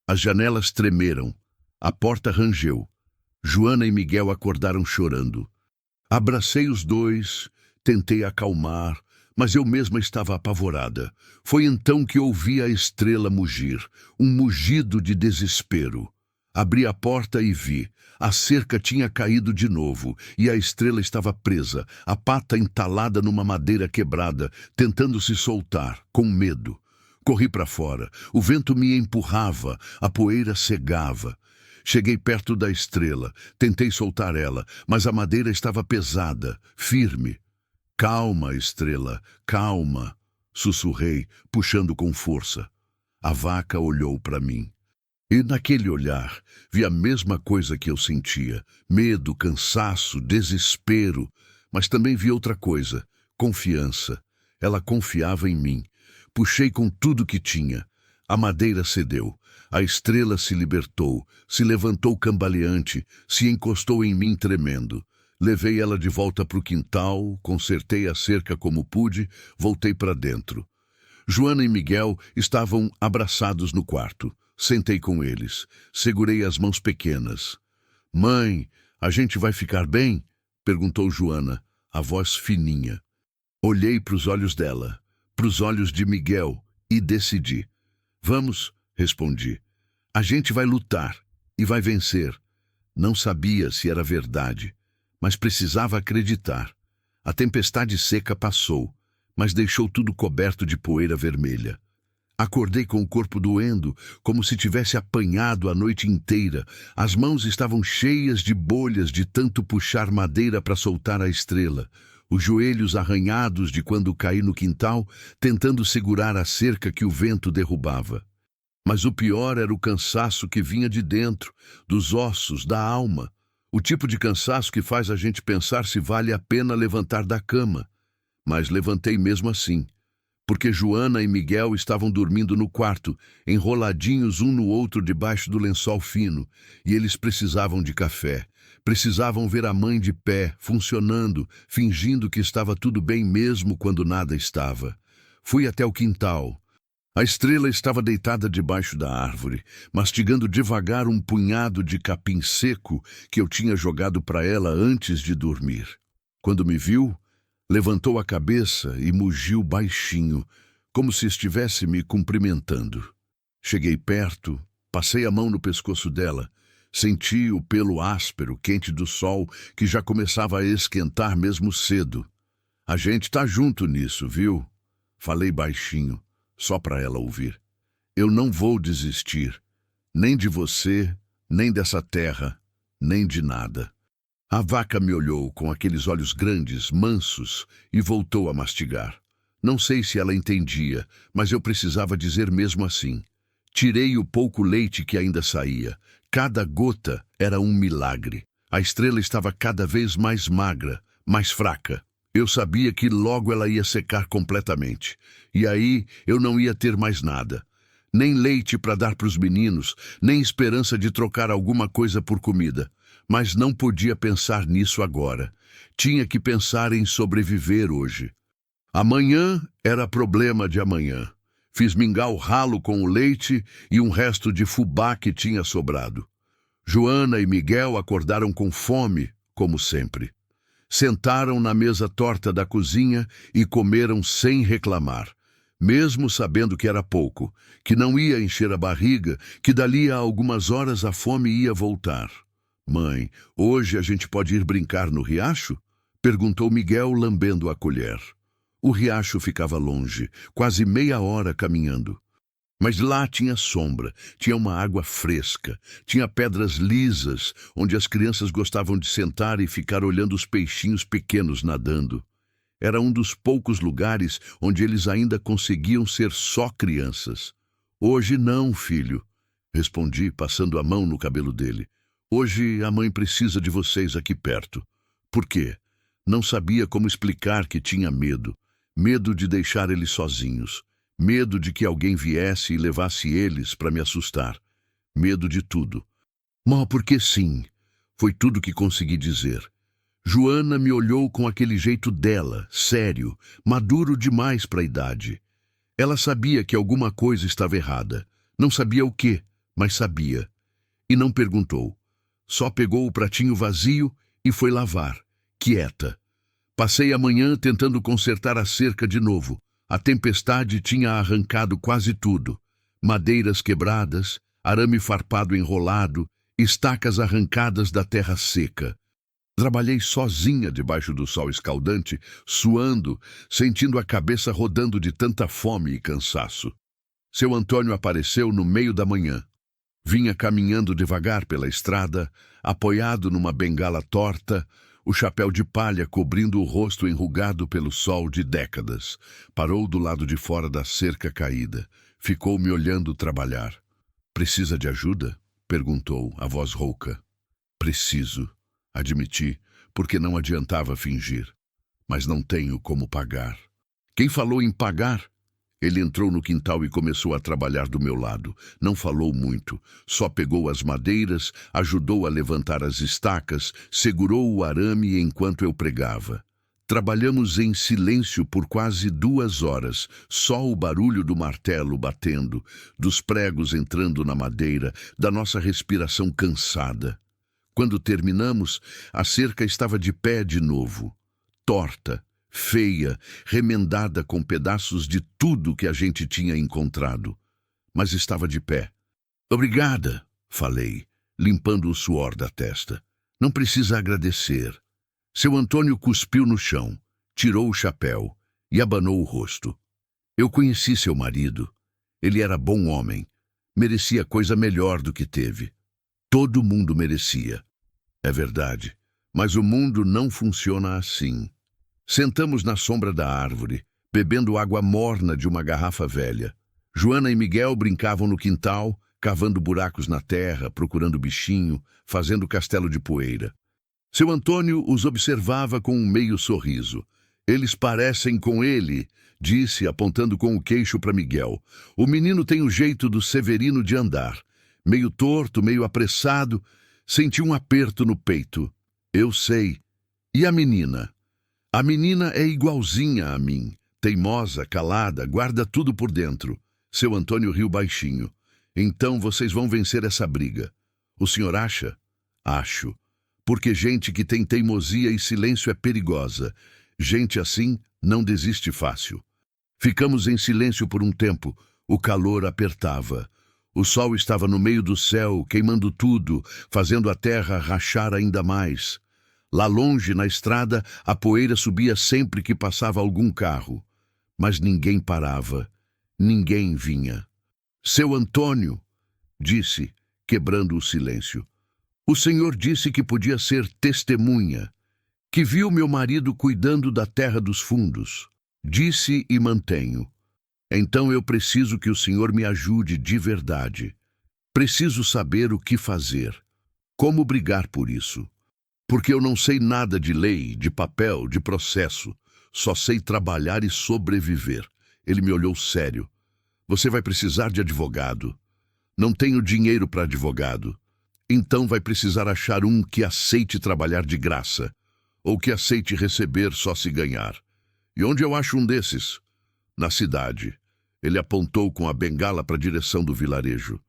As janelas tremeram. A porta rangeu. Joana e Miguel acordaram chorando. Abracei os dois, tentei acalmar, mas eu mesma estava apavorada. Foi então que ouvi a estrela mugir, um mugido de desespero. Abri a porta e vi. A cerca tinha caído de novo e a estrela estava presa, a pata entalada numa madeira quebrada, tentando se soltar, com medo. Corri para fora. O vento me empurrava, a poeira cegava. Cheguei perto da estrela, tentei soltar ela, mas a madeira estava pesada, firme. Calma, estrela, calma, sussurrei, puxando com força. A vaca olhou para mim. E naquele olhar, vi a mesma coisa que eu sentia. Medo, cansaço, desespero. Mas também vi outra coisa, confiança. Ela confiava em mim. Puxei com tudo que tinha. A madeira cedeu. A estrela se libertou, se levantou cambaleante, se encostou em mim tremendo. Levei ela de volta para o quintal, consertei a cerca como pude, voltei para dentro. Joana e Miguel estavam abraçados no quarto. Sentei com eles, segurei as mãos pequenas. Mãe, a gente vai ficar bem? Perguntou Joana, a voz fininha. Olhei para os olhos dela. para os olhos de Miguel e decidi. Vamos, respondi. A gente vai lutar e vai vencer. Não sabia se era verdade, mas precisava acreditar. A tempestade seca passou, mas deixou tudo coberto de poeira vermelha. Acordei com o corpo doendo, como se tivesse apanhado a noite inteira. As mãos estavam cheias de bolhas de tanto puxar madeira para soltar a estrela. Os joelhos arranhados de quando caí no quintal, tentando segurar a cerca que o vento derrubava. Mas o pior era o cansaço que vinha de dentro, dos ossos, da alma. O tipo de cansaço que faz a gente pensar se vale a pena levantar da cama. Mas levantei mesmo assim, porque Joana e Miguel estavam dormindo no quarto, enroladinhos um no outro debaixo do lençol fino, e eles precisavam de café. Precisavam ver a mãe de pé, funcionando, fingindo que estava tudo bem mesmo quando nada estava. Fui até o quintal. A estrela estava deitada debaixo da árvore, mastigando devagar um punhado de capim seco que eu tinha jogado para ela antes de dormir. Quando me viu, levantou a cabeça e mugiu baixinho, como se estivesse me cumprimentando. Cheguei perto, passei a mão no pescoço dela, senti o pelo áspero, quente do sol, que já começava a esquentar mesmo cedo. A gente tá junto nisso, viu? Falei baixinho, só para ela ouvir. Eu não vou desistir, nem de você, nem dessa terra, nem de nada. A vaca me olhou com aqueles olhos grandes, mansos, e voltou a mastigar. Não sei se ela entendia, mas eu precisava dizer mesmo assim. Tirei o pouco leite que ainda saía. Cada gota era um milagre. A estrela estava cada vez mais magra, mais fraca. Eu sabia que logo ela ia secar completamente. E aí eu não ia ter mais nada. Nem leite para dar para os meninos, nem esperança de trocar alguma coisa por comida. Mas não podia pensar nisso agora. Tinha que pensar em sobreviver hoje. Amanhã era problema de amanhã. Fiz mingau ralo com o leite e um resto de fubá que tinha sobrado. Joana e Miguel acordaram com fome, como sempre. Sentaram na mesa torta da cozinha e comeram sem reclamar, mesmo sabendo que era pouco, que não ia encher a barriga, que dali a algumas horas a fome ia voltar. Mãe, hoje a gente pode ir brincar no riacho? Perguntou Miguel, lambendo a colher. O riacho ficava longe, quase meia hora caminhando. Mas lá tinha sombra, tinha uma água fresca, tinha pedras lisas, onde as crianças gostavam de sentar e ficar olhando os peixinhos pequenos nadando. Era um dos poucos lugares onde eles ainda conseguiam ser só crianças. Hoje não, filho, respondi, passando a mão no cabelo dele. Hoje a mãe precisa de vocês aqui perto. Por quê? Não sabia como explicar que tinha medo. Medo de deixar eles sozinhos. Medo de que alguém viesse e levasse eles para me assustar. Medo de tudo. Mas porque sim, foi tudo que consegui dizer. Joana me olhou com aquele jeito dela, sério, maduro demais para a idade. Ela sabia que alguma coisa estava errada. Não sabia o quê, mas sabia. E não perguntou. Só pegou o pratinho vazio e foi lavar, quieta. Passei a manhã tentando consertar a cerca de novo. A tempestade tinha arrancado quase tudo. Madeiras quebradas, arame farpado enrolado, estacas arrancadas da terra seca. Trabalhei sozinha debaixo do sol escaldante, suando, sentindo a cabeça rodando de tanta fome e cansaço. Seu Antônio apareceu no meio da manhã. Vinha caminhando devagar pela estrada, apoiado numa bengala torta, o chapéu de palha cobrindo o rosto enrugado pelo sol de décadas. Parou do lado de fora da cerca caída. Ficou me olhando trabalhar. Precisa de ajuda? Perguntou, a voz rouca. Preciso, admiti, porque não adiantava fingir. Mas não tenho como pagar. Quem falou em pagar? Ele entrou no quintal e começou a trabalhar do meu lado. Não falou muito, só pegou as madeiras, ajudou a levantar as estacas, segurou o arame enquanto eu pregava. Trabalhamos em silêncio por quase 2 horas, só o barulho do martelo batendo, dos pregos entrando na madeira, da nossa respiração cansada. Quando terminamos, a cerca estava de pé de novo, torta, feia, remendada com pedaços de tudo que a gente tinha encontrado. Mas estava de pé. Obrigada, falei, limpando o suor da testa. Não precisa agradecer. Seu Antônio cuspiu no chão, tirou o chapéu e abanou o rosto. Eu conheci seu marido. Ele era bom homem. Merecia coisa melhor do que teve. Todo mundo merecia. É verdade, mas o mundo não funciona assim. Sentamos na sombra da árvore, bebendo água morna de uma garrafa velha. Joana e Miguel brincavam no quintal, cavando buracos na terra, procurando bichinho, fazendo castelo de poeira. Seu Antônio os observava com um meio sorriso. Eles parecem com ele, disse, apontando com o queixo para Miguel. O menino tem o jeito do Severino de andar. Meio torto, meio apressado, senti um aperto no peito. Eu sei. E a menina? A menina é igualzinha a mim. Teimosa, calada, guarda tudo por dentro. Seu Antônio riu baixinho. Então vocês vão vencer essa briga. O senhor acha? Acho. Porque gente que tem teimosia e silêncio é perigosa. Gente assim não desiste fácil. Ficamos em silêncio por um tempo. O calor apertava. O sol estava no meio do céu, queimando tudo, fazendo a terra rachar ainda mais. Lá longe, na estrada, a poeira subia sempre que passava algum carro. Mas ninguém parava. Ninguém vinha. Seu Antônio, disse, quebrando o silêncio. O senhor disse que podia ser testemunha, que viu meu marido cuidando da terra dos fundos. Disse e mantenho. Então eu preciso que o senhor me ajude de verdade. Preciso saber o que fazer, como brigar por isso. Porque eu não sei nada de lei, de papel, de processo. Só sei trabalhar e sobreviver. Ele me olhou sério. Você vai precisar de advogado. Não tenho dinheiro para advogado. Então vai precisar achar um que aceite trabalhar de graça, ou que aceite receber só se ganhar. E onde eu acho um desses? Na cidade. Ele apontou com a bengala para a direção do vilarejo.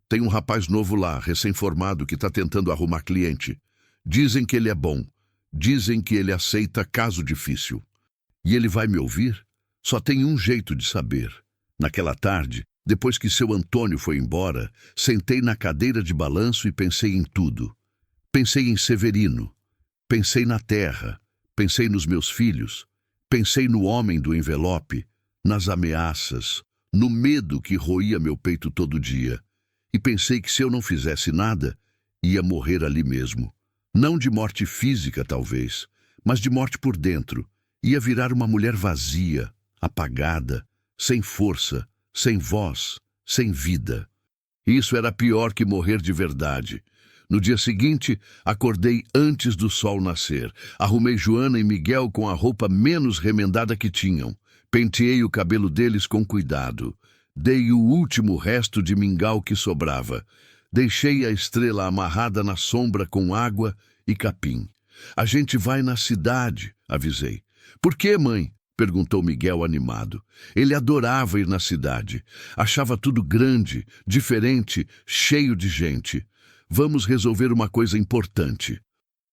Tem um rapaz novo lá, recém-formado, que está tentando arrumar cliente. Dizem que ele é bom. Dizem que ele aceita caso difícil. E ele vai me ouvir? Só tem um jeito de saber. Naquela tarde, depois que seu Antônio foi embora, sentei na cadeira de balanço e pensei em tudo. Pensei em Severino. Pensei na terra. Pensei nos meus filhos. Pensei no homem do envelope, nas ameaças, no medo que roía meu peito todo dia. E pensei que se eu não fizesse nada, ia morrer ali mesmo. Não de morte física, talvez, mas de morte por dentro. Ia virar uma mulher vazia, apagada, sem força, sem voz, sem vida. Isso era pior que morrer de verdade. No dia seguinte, acordei antes do sol nascer. Arrumei Joana e Miguel com a roupa menos remendada que tinham. Penteei o cabelo deles com cuidado. Dei o último resto de mingau que sobrava. Deixei a estrela amarrada na sombra com água e capim. A gente vai na cidade, avisei. Por quê, mãe? Perguntou Miguel animado. Ele adorava ir na cidade. Achava tudo grande, diferente, cheio de gente. Vamos resolver uma coisa importante.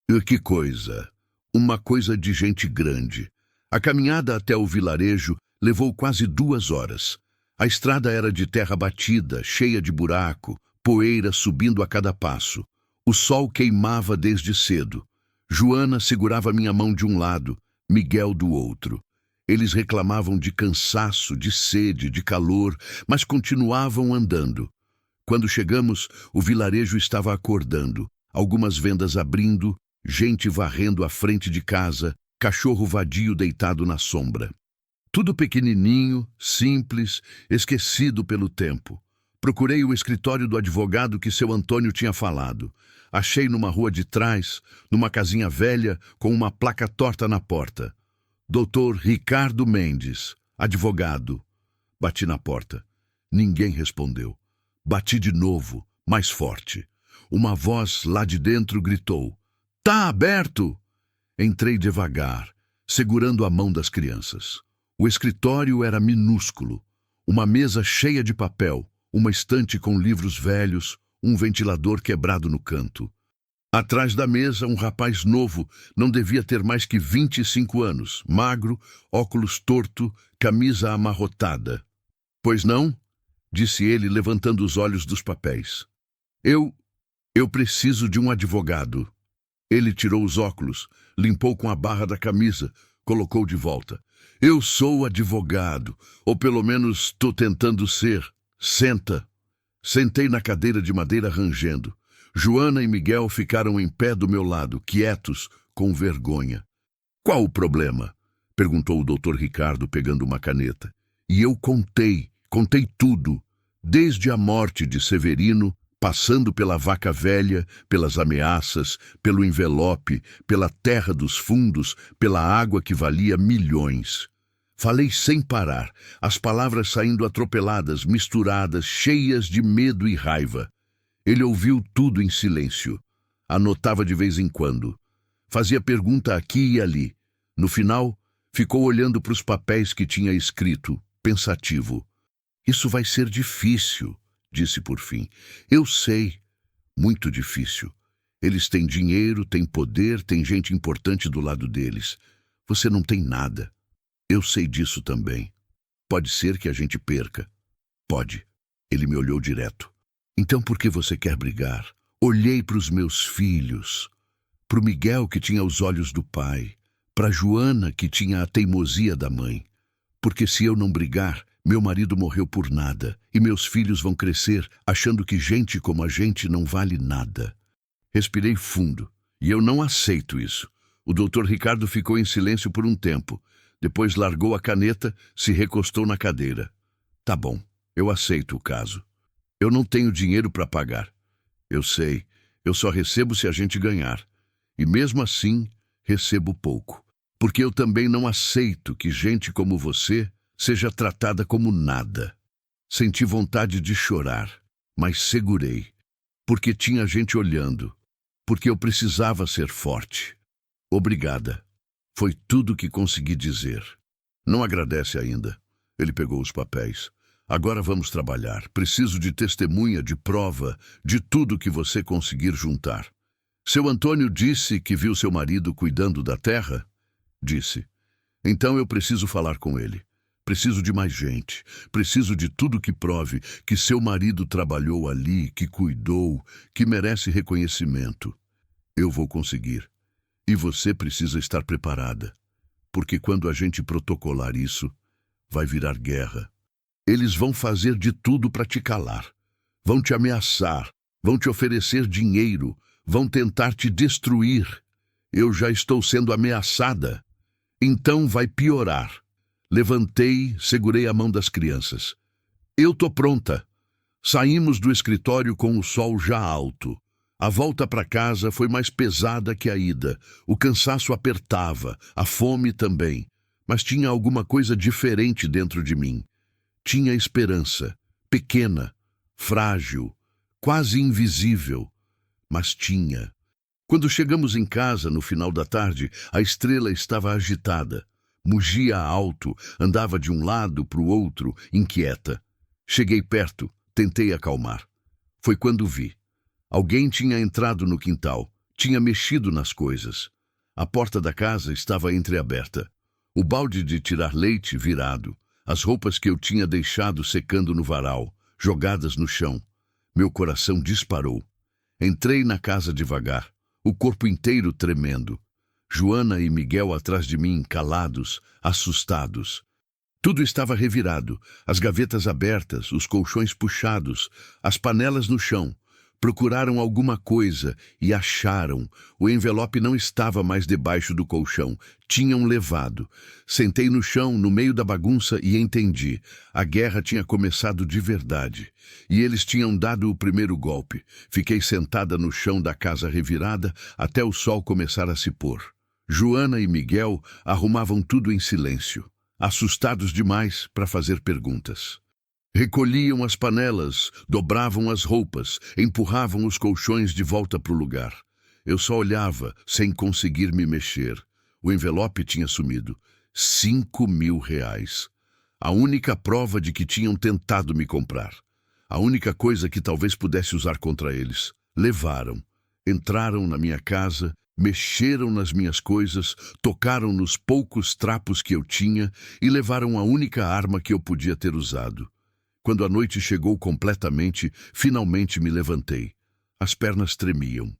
E que coisa? Uma coisa de gente grande. A caminhada até o vilarejo levou quase 2 horas. A estrada era de terra batida, cheia de buraco, poeira subindo a cada passo. O sol queimava desde cedo. Joana segurava minha mão de um lado, Miguel do outro. Eles reclamavam de cansaço, de sede, de calor, mas continuavam andando. Quando chegamos, o vilarejo estava acordando. Algumas vendas abrindo, gente varrendo a frente de casa, cachorro vadio deitado na sombra. Tudo pequenininho, simples, esquecido pelo tempo. Procurei o escritório do advogado que seu Antônio tinha falado. Achei numa rua de trás, numa casinha velha, com uma placa torta na porta. Doutor Ricardo Mendes, advogado. Bati na porta. Ninguém respondeu. Bati de novo, mais forte. Uma voz lá de dentro gritou: "Tá aberto!" Entrei devagar, segurando a mão das crianças. O escritório era minúsculo. Uma mesa cheia de papel, uma estante com livros velhos, um ventilador quebrado no canto. Atrás da mesa, um rapaz novo, não devia ter mais que 25 anos, magro, óculos torto, camisa amarrotada. Pois não? Disse ele, levantando os olhos dos papéis. Eu preciso de um advogado. Ele tirou os óculos, limpou com a barra da camisa, colocou de volta. Eu sou advogado, ou pelo menos estou tentando ser. Senta. Sentei na cadeira de madeira rangendo. Joana e Miguel ficaram em pé do meu lado, quietos, com vergonha. Qual o problema? Perguntou o doutor Ricardo, pegando uma caneta. E eu contei tudo, desde a morte de Severino, passando pela vaca velha, pelas ameaças, pelo envelope, pela terra dos fundos, pela água que valia milhões. Falei sem parar, as palavras saindo atropeladas, misturadas, cheias de medo e raiva. Ele ouviu tudo em silêncio. Anotava de vez em quando. Fazia pergunta aqui e ali. No final, ficou olhando para os papéis que tinha escrito, pensativo. Isso vai ser difícil, disse por fim. Eu sei, muito difícil. Eles têm dinheiro, têm poder, têm gente importante do lado deles. Você não tem nada. Eu sei disso também. Pode ser que a gente perca. Pode. Ele me olhou direto. Então por que você quer brigar? Olhei para os meus filhos. Para o Miguel, que tinha os olhos do pai. Para Joana, que tinha a teimosia da mãe. Porque se eu não brigar, meu marido morreu por nada, e meus filhos vão crescer achando que gente como a gente não vale nada. Respirei fundo, e eu não aceito isso. O doutor Ricardo ficou em silêncio por um tempo. Depois largou a caneta, se recostou na cadeira. Tá bom, eu aceito o caso. Eu não tenho dinheiro para pagar. Eu sei, eu só recebo se a gente ganhar. E mesmo assim, recebo pouco. Porque eu também não aceito que gente como você seja tratada como nada. Senti vontade de chorar, mas segurei. Porque tinha gente olhando. Porque eu precisava ser forte. Obrigada. Foi tudo que consegui dizer. Não agradece ainda. Ele pegou os papéis. Agora vamos trabalhar. Preciso de testemunha, de prova, de tudo que você conseguir juntar. Seu Antônio disse que viu seu marido cuidando da terra? Disse. Então eu preciso falar com ele. Preciso de mais gente. Preciso de tudo que prove que seu marido trabalhou ali, que cuidou, que merece reconhecimento. Eu vou conseguir. E você precisa estar preparada. Porque quando a gente protocolar isso, vai virar guerra. Eles vão fazer de tudo para te calar. Vão te ameaçar, vão te oferecer dinheiro, vão tentar te destruir. Eu já estou sendo ameaçada. Então vai piorar. Levantei, segurei a mão das crianças. Eu tô pronta. Saímos do escritório com o sol já alto. A volta para casa foi mais pesada que a ida. O cansaço apertava, a fome também. Mas tinha alguma coisa diferente dentro de mim. Tinha esperança, pequena, frágil, quase invisível, mas tinha. Quando chegamos em casa, no final da tarde, a estrela estava agitada. Mugia alto, andava de um lado para o outro, inquieta. Cheguei perto, tentei acalmar. Foi quando vi. Alguém tinha entrado no quintal, tinha mexido nas coisas. A porta da casa estava entreaberta. O balde de tirar leite virado. As roupas que eu tinha deixado secando no varal, jogadas no chão. Meu coração disparou. Entrei na casa devagar, o corpo inteiro tremendo. Joana e Miguel atrás de mim, calados, assustados. Tudo estava revirado, as gavetas abertas, os colchões puxados, as panelas no chão. Procuraram alguma coisa e acharam. O envelope não estava mais debaixo do colchão. Tinham levado. Sentei no chão, no meio da bagunça, e entendi. A guerra tinha começado de verdade. E eles tinham dado o primeiro golpe. Fiquei sentada no chão da casa revirada até o sol começar a se pôr. Joana e Miguel arrumavam tudo em silêncio, assustados demais para fazer perguntas. Recolhiam as panelas, dobravam as roupas, empurravam os colchões de volta para o lugar. Eu só olhava, sem conseguir me mexer. O envelope tinha sumido. 5.000 reais. A única prova de que tinham tentado me comprar. A única coisa que talvez pudesse usar contra eles. Levaram. Entraram na minha casa, mexeram nas minhas coisas, tocaram nos poucos trapos que eu tinha e levaram a única arma que eu podia ter usado. Quando a noite chegou completamente, finalmente me levantei. As pernas tremiam.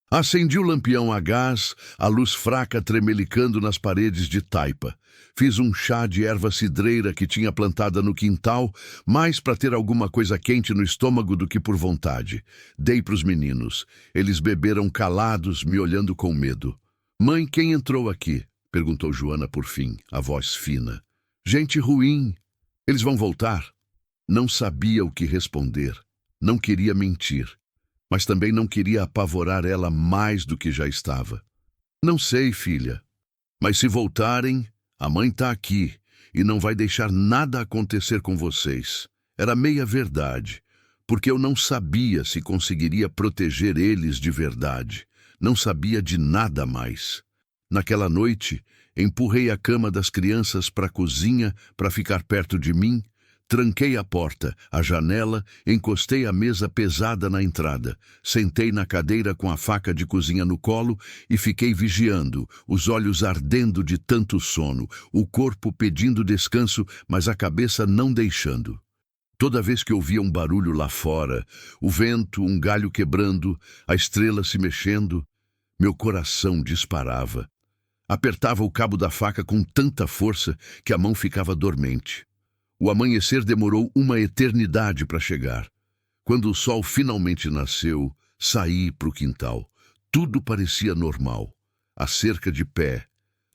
Acendi o lampião a gás, a luz fraca tremelicando nas paredes de taipa. Fiz um chá de erva cidreira que tinha plantada no quintal, mais para ter alguma coisa quente no estômago do que por vontade. Dei para os meninos. Eles beberam calados, me olhando com medo. "Mãe, quem entrou aqui?" perguntou Joana por fim, a voz fina. "Gente ruim. Eles vão voltar?" Não sabia o que responder. Não queria mentir. Mas também não queria apavorar ela mais do que já estava. "Não sei, filha. Mas se voltarem, a mãe está aqui e não vai deixar nada acontecer com vocês." Era meia verdade, porque eu não sabia se conseguiria proteger eles de verdade. Não sabia de nada mais. Naquela noite, empurrei a cama das crianças para a cozinha para ficar perto de mim. Tranquei a porta, a janela, encostei a mesa pesada na entrada, sentei na cadeira com a faca de cozinha no colo e fiquei vigiando, os olhos ardendo de tanto sono, o corpo pedindo descanso, mas a cabeça não deixando. Toda vez que ouvia um barulho lá fora, o vento, um galho quebrando, a estrela se mexendo, meu coração disparava. Apertava o cabo da faca com tanta força que a mão ficava dormente. O amanhecer demorou uma eternidade para chegar. Quando o sol finalmente nasceu, saí para o quintal. Tudo parecia normal. A cerca de pé,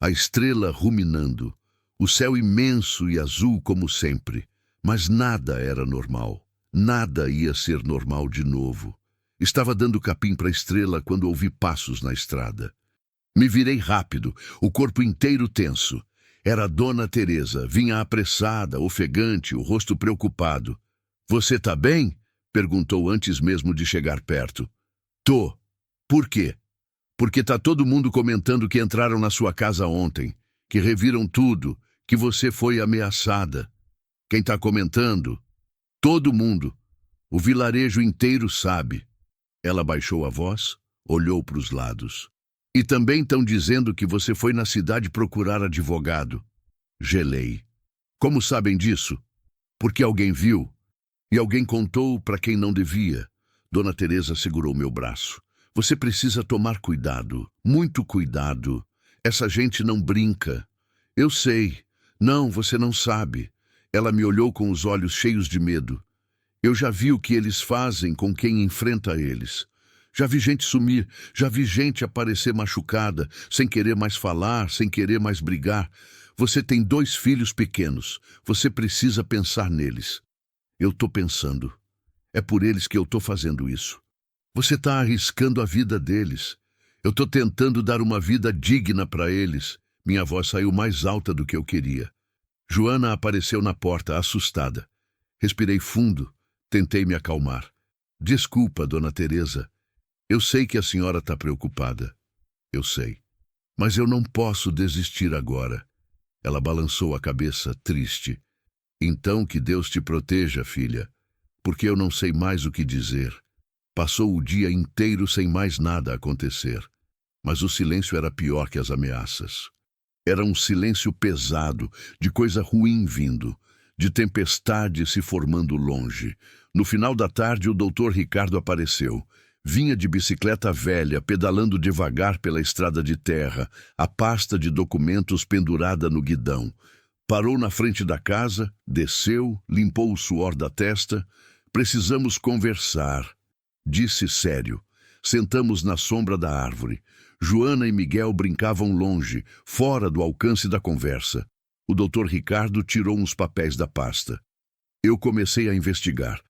a estrela ruminando, o céu imenso e azul como sempre. Mas nada era normal. Nada ia ser normal de novo. Estava dando capim para a estrela quando ouvi passos na estrada. Me virei rápido, o corpo inteiro tenso. Era Dona Teresa, vinha apressada, ofegante, o rosto preocupado. "Você tá bem?" perguntou antes mesmo de chegar perto. "Tô. Por quê?" "Porque tá todo mundo comentando que entraram na sua casa ontem, que reviram tudo, que você foi ameaçada." "Quem tá comentando?" "Todo mundo. O vilarejo inteiro sabe." Ela baixou a voz, olhou para os lados. "E também estão dizendo que você foi na cidade procurar advogado." Gelei. "Como sabem disso?" "Porque alguém viu. E alguém contou para quem não devia." Dona Teresa segurou meu braço. "Você precisa tomar cuidado, muito cuidado. Essa gente não brinca." "Eu sei. Não, você não sabe." Ela me olhou com os olhos cheios de medo. "Eu já vi o que eles fazem com quem enfrenta eles. Já vi gente sumir, já vi gente aparecer machucada, sem querer mais falar, sem querer mais brigar. Você tem 2 filhos pequenos, você precisa pensar neles." "Eu tô pensando. É por eles que eu tô fazendo isso." "Você tá arriscando a vida deles. Eu tô tentando dar uma vida digna para eles." Minha voz saiu mais alta do que eu queria. Joana apareceu na porta, assustada. Respirei fundo, tentei me acalmar. "Desculpa, Dona Teresa. Eu sei que a senhora está preocupada. Eu sei. Mas eu não posso desistir agora." Ela balançou a cabeça, triste. "Então que Deus te proteja, filha, porque eu não sei mais o que dizer." Passou o dia inteiro sem mais nada acontecer. Mas o silêncio era pior que as ameaças. Era um silêncio pesado, de coisa ruim vindo, de tempestade se formando longe. No final da tarde, o doutor Ricardo apareceu. Vinha de bicicleta velha, pedalando devagar pela estrada de terra, a pasta de documentos pendurada no guidão. Parou na frente da casa, desceu, limpou o suor da testa. "Precisamos conversar", disse sério. Sentamos na sombra da árvore. Joana e Miguel brincavam longe, fora do alcance da conversa. O doutor Ricardo tirou uns papéis da pasta. Eu comecei a investigar.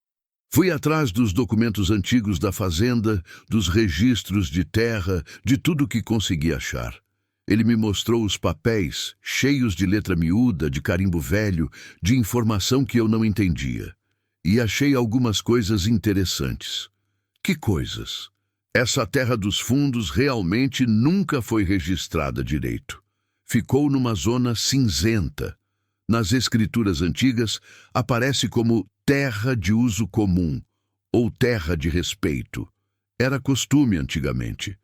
Fui atrás dos documentos antigos da fazenda, dos registros de terra, de tudo que consegui achar. Ele me mostrou os papéis, cheios de letra miúda, de carimbo velho, de informação que eu não entendia. E achei algumas coisas interessantes. Que coisas? Essa terra dos fundos realmente nunca foi registrada direito. Ficou numa zona cinzenta. Nas escrituras antigas, aparece como terra de uso comum, ou terra de respeito. Era costume antigamente.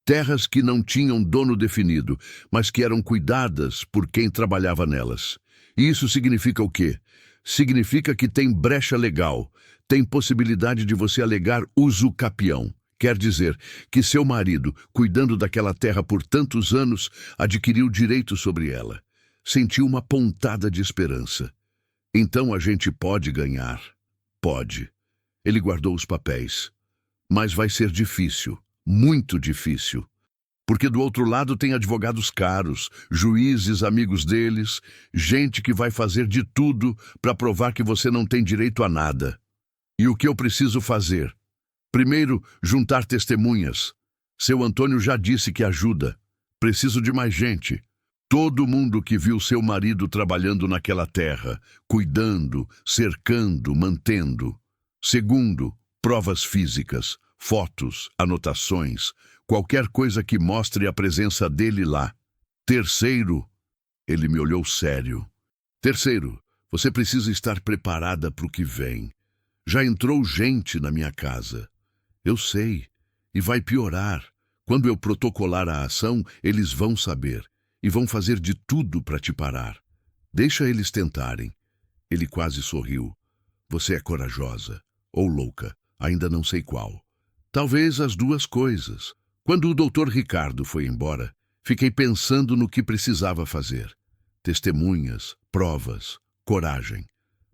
Terras que não tinham dono definido, mas que eram cuidadas por quem trabalhava nelas. E isso significa o quê? Significa que tem brecha legal, tem possibilidade de você alegar uso capião. Quer dizer que seu marido, cuidando daquela terra por tantos anos, adquiriu direito sobre ela. Sentiu uma pontada de esperança. Então a gente pode ganhar. Pode. Ele guardou os papéis. Mas vai ser difícil, muito difícil. Porque do outro lado tem advogados caros, juízes amigos deles, gente que vai fazer de tudo para provar que você não tem direito a nada. E o que eu preciso fazer? Primeiro, juntar testemunhas. Seu Antônio já disse que ajuda. Preciso de mais gente. Todo mundo que viu seu marido trabalhando naquela terra, cuidando, cercando, mantendo. Segundo, provas físicas, fotos, anotações, qualquer coisa que mostre a presença dele lá. Terceiro, ele me olhou sério. Terceiro, você precisa estar preparada para o que vem. Já entrou gente na minha casa. Eu sei, e vai piorar. Quando eu protocolar a ação, eles vão saber, e vão fazer de tudo para te parar. Deixa eles tentarem. Ele quase sorriu. Você é corajosa, ou louca, ainda não sei qual. Talvez as duas coisas. Quando o Dr. Ricardo foi embora, fiquei pensando no que precisava fazer. Testemunhas, provas, coragem.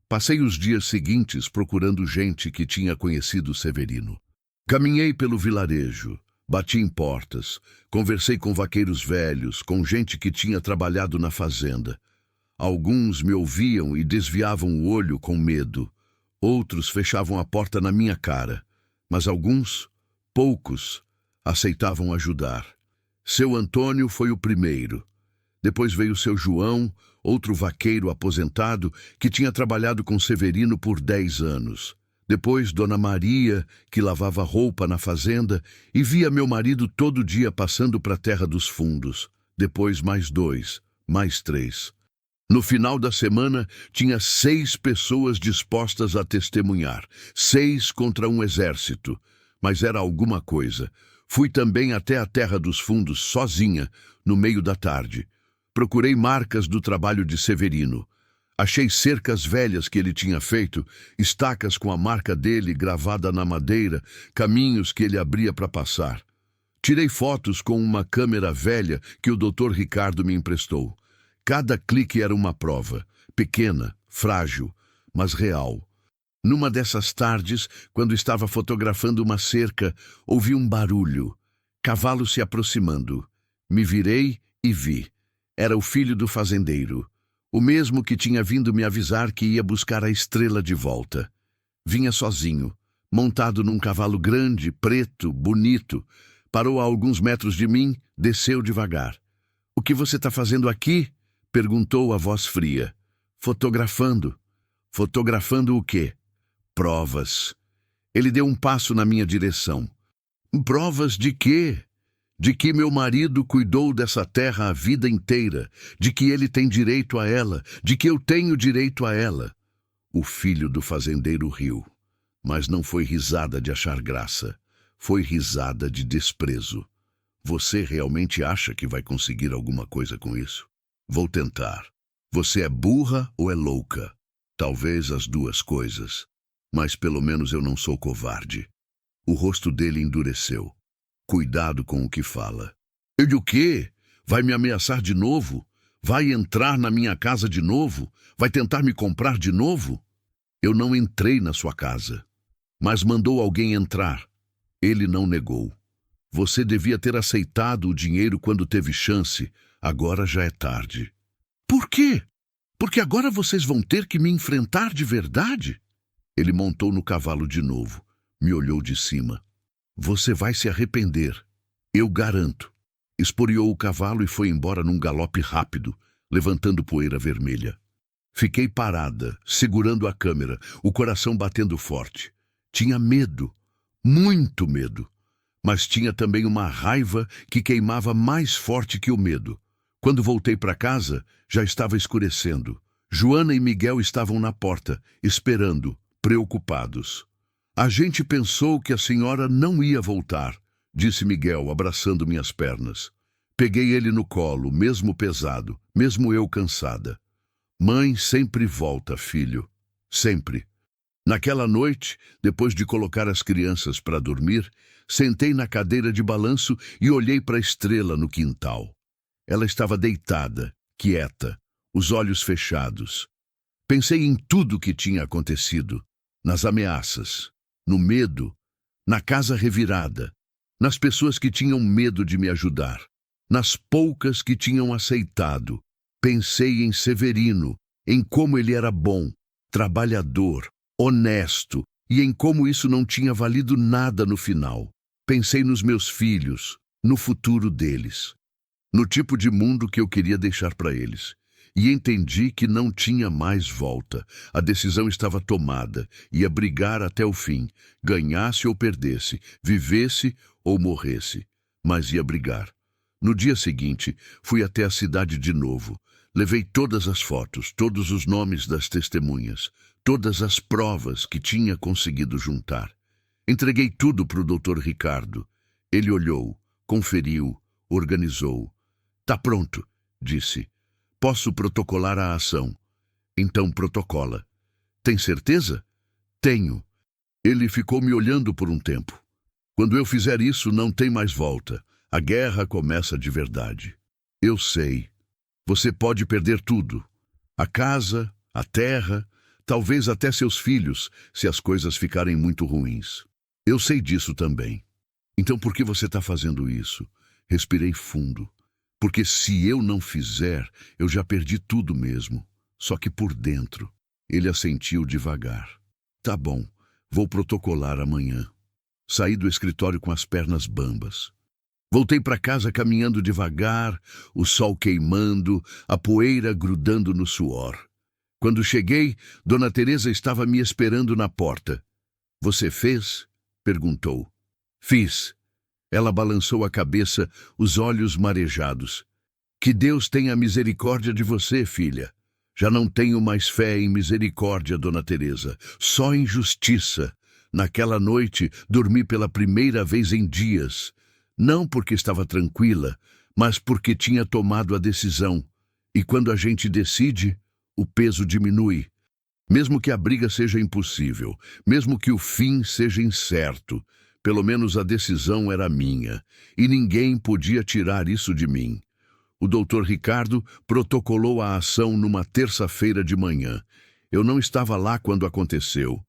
Passei os dias seguintes procurando gente que tinha conhecido Severino. Caminhei pelo vilarejo, bati em portas, conversei com vaqueiros velhos, com gente que tinha trabalhado na fazenda. Alguns me ouviam e desviavam o olho com medo. Outros fechavam a porta na minha cara. Mas alguns, poucos, aceitavam ajudar. Seu Antônio foi o primeiro. Depois veio seu João, outro vaqueiro aposentado que tinha trabalhado com Severino por 10 anos. Depois Dona Maria, que lavava roupa na fazenda e via meu marido todo dia passando para a Terra dos Fundos. Depois mais 2, mais 3. No final da semana, tinha 6 pessoas dispostas a testemunhar. 6 contra um exército. Mas era alguma coisa. Fui também até a Terra dos Fundos, sozinha, no meio da tarde. Procurei marcas do trabalho de Severino. Achei cercas velhas que ele tinha feito, estacas com a marca dele gravada na madeira, caminhos que ele abria para passar. Tirei fotos com uma câmera velha que o Dr. Ricardo me emprestou. Cada clique era uma prova, pequena, frágil, mas real. Numa dessas tardes, quando estava fotografando uma cerca, ouvi um barulho. Cavalo se aproximando. Me virei e vi. Era o filho do fazendeiro. O mesmo que tinha vindo me avisar que ia buscar a estrela de volta. Vinha sozinho, montado num cavalo grande, preto, bonito. Parou a alguns metros de mim, desceu devagar. — O que você está fazendo aqui? — perguntou a voz fria. — Fotografando. — Fotografando o quê? — Provas. Ele deu um passo na minha direção. — Provas de quê? De que meu marido cuidou dessa terra a vida inteira, de que ele tem direito a ela, de que eu tenho direito a ela. O filho do fazendeiro riu, mas não foi risada de achar graça, foi risada de desprezo. Você realmente acha que vai conseguir alguma coisa com isso? Vou tentar. Você é burra ou é louca? Talvez as duas coisas, mas pelo menos eu não sou covarde. O rosto dele endureceu. Cuidado com o que fala. Ele o quê? Vai me ameaçar de novo? Vai entrar na minha casa de novo? Vai tentar me comprar de novo? Eu não entrei na sua casa, mas mandou alguém entrar. Ele não negou. Você devia ter aceitado o dinheiro quando teve chance. Agora já é tarde. Por quê? Porque agora vocês vão ter que me enfrentar de verdade? Ele montou no cavalo de novo. Me olhou de cima. Você vai se arrepender. Eu garanto. Esporeou o cavalo e foi embora num galope rápido, levantando poeira vermelha. Fiquei parada, segurando a câmera, o coração batendo forte. Tinha medo, muito medo. Mas tinha também uma raiva que queimava mais forte que o medo. Quando voltei para casa, já estava escurecendo. Joana e Miguel estavam na porta, esperando, preocupados. A gente pensou que a senhora não ia voltar, disse Miguel, abraçando minhas pernas. Peguei ele no colo, mesmo pesado, mesmo eu cansada. Mãe sempre volta, filho. Sempre. Naquela noite, depois de colocar as crianças para dormir, sentei na cadeira de balanço e olhei para a estrela no quintal. Ela estava deitada, quieta, os olhos fechados. Pensei em tudo o que tinha acontecido, nas ameaças, no medo, na casa revirada, nas pessoas que tinham medo de me ajudar, nas poucas que tinham aceitado. Pensei em Severino, em como ele era bom, trabalhador, honesto, e em como isso não tinha valido nada no final. Pensei nos meus filhos, no futuro deles, no tipo de mundo que eu queria deixar para eles. E entendi que não tinha mais volta. A decisão estava tomada. Ia brigar até o fim, ganhasse ou perdesse, vivesse ou morresse. Mas ia brigar. No dia seguinte, fui até a cidade de novo. Levei todas as fotos, todos os nomes das testemunhas, todas as provas que tinha conseguido juntar. Entreguei tudo para o Dr. Ricardo. Ele olhou, conferiu, organizou. Tá pronto, disse. Posso protocolar a ação. Então protocola. Tem certeza? Tenho. Ele ficou me olhando por um tempo. Quando eu fizer isso, não tem mais volta. A guerra começa de verdade. Eu sei. Você pode perder tudo. A casa, a terra, talvez até seus filhos, se as coisas ficarem muito ruins. Eu sei disso também. Então por que você está fazendo isso? Respirei fundo. Porque se eu não fizer, eu já perdi tudo mesmo. Só que por dentro. Ele assentiu devagar. Tá bom, vou protocolar amanhã. Saí do escritório com as pernas bambas. Voltei para casa caminhando devagar, o sol queimando, a poeira grudando no suor. Quando cheguei, Dona Teresa estava me esperando na porta. Você fez? Perguntou. Fiz. Ela balançou a cabeça, os olhos marejados. Que Deus tenha misericórdia de você, filha. Já não tenho mais fé em misericórdia, Dona Teresa, só em justiça. Naquela noite, dormi pela primeira vez em dias. Não porque estava tranquila, mas porque tinha tomado a decisão. E quando a gente decide, o peso diminui. Mesmo que a briga seja impossível, mesmo que o fim seja incerto, pelo menos a decisão era minha, e ninguém podia tirar isso de mim. O Dr. Ricardo protocolou a ação numa terça-feira de manhã. Eu não estava lá quando aconteceu.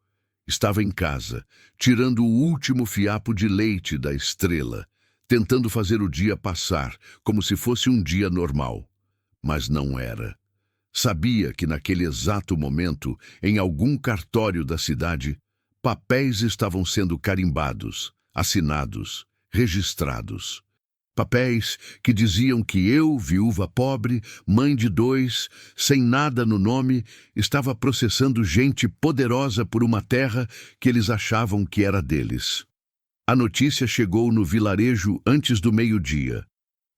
Estava em casa, tirando o último fiapo de leite da estrela, tentando fazer o dia passar, como se fosse um dia normal. Mas não era. Sabia que naquele exato momento, em algum cartório da cidade, papéis estavam sendo carimbados, assinados, registrados. Papéis que diziam que eu, viúva pobre, mãe de 2, sem nada no nome, estava processando gente poderosa por uma terra que eles achavam que era deles. A notícia chegou no vilarejo antes do meio-dia.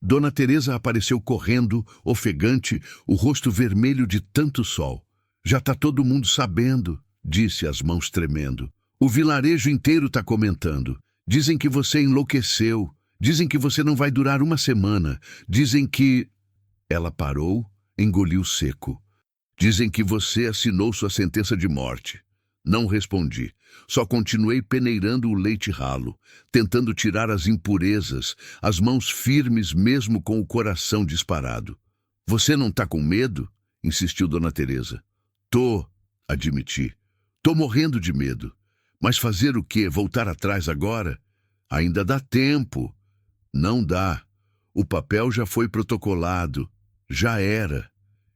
Dona Teresa apareceu correndo, ofegante, o rosto vermelho de tanto sol. Já está todo mundo sabendo, disse, as mãos tremendo. O vilarejo inteiro está comentando. Dizem que você enlouqueceu. Dizem que você não vai durar uma semana. Dizem que... Ela parou, engoliu seco. Dizem que você assinou sua sentença de morte. Não respondi. Só continuei peneirando o leite ralo, tentando tirar as impurezas, as mãos firmes mesmo com o coração disparado. Você não está com medo? Insistiu Dona Teresa. Tô, admiti. Tô morrendo de medo. Mas fazer o quê? Voltar atrás agora? Ainda dá tempo. Não dá. O papel já foi protocolado. Já era.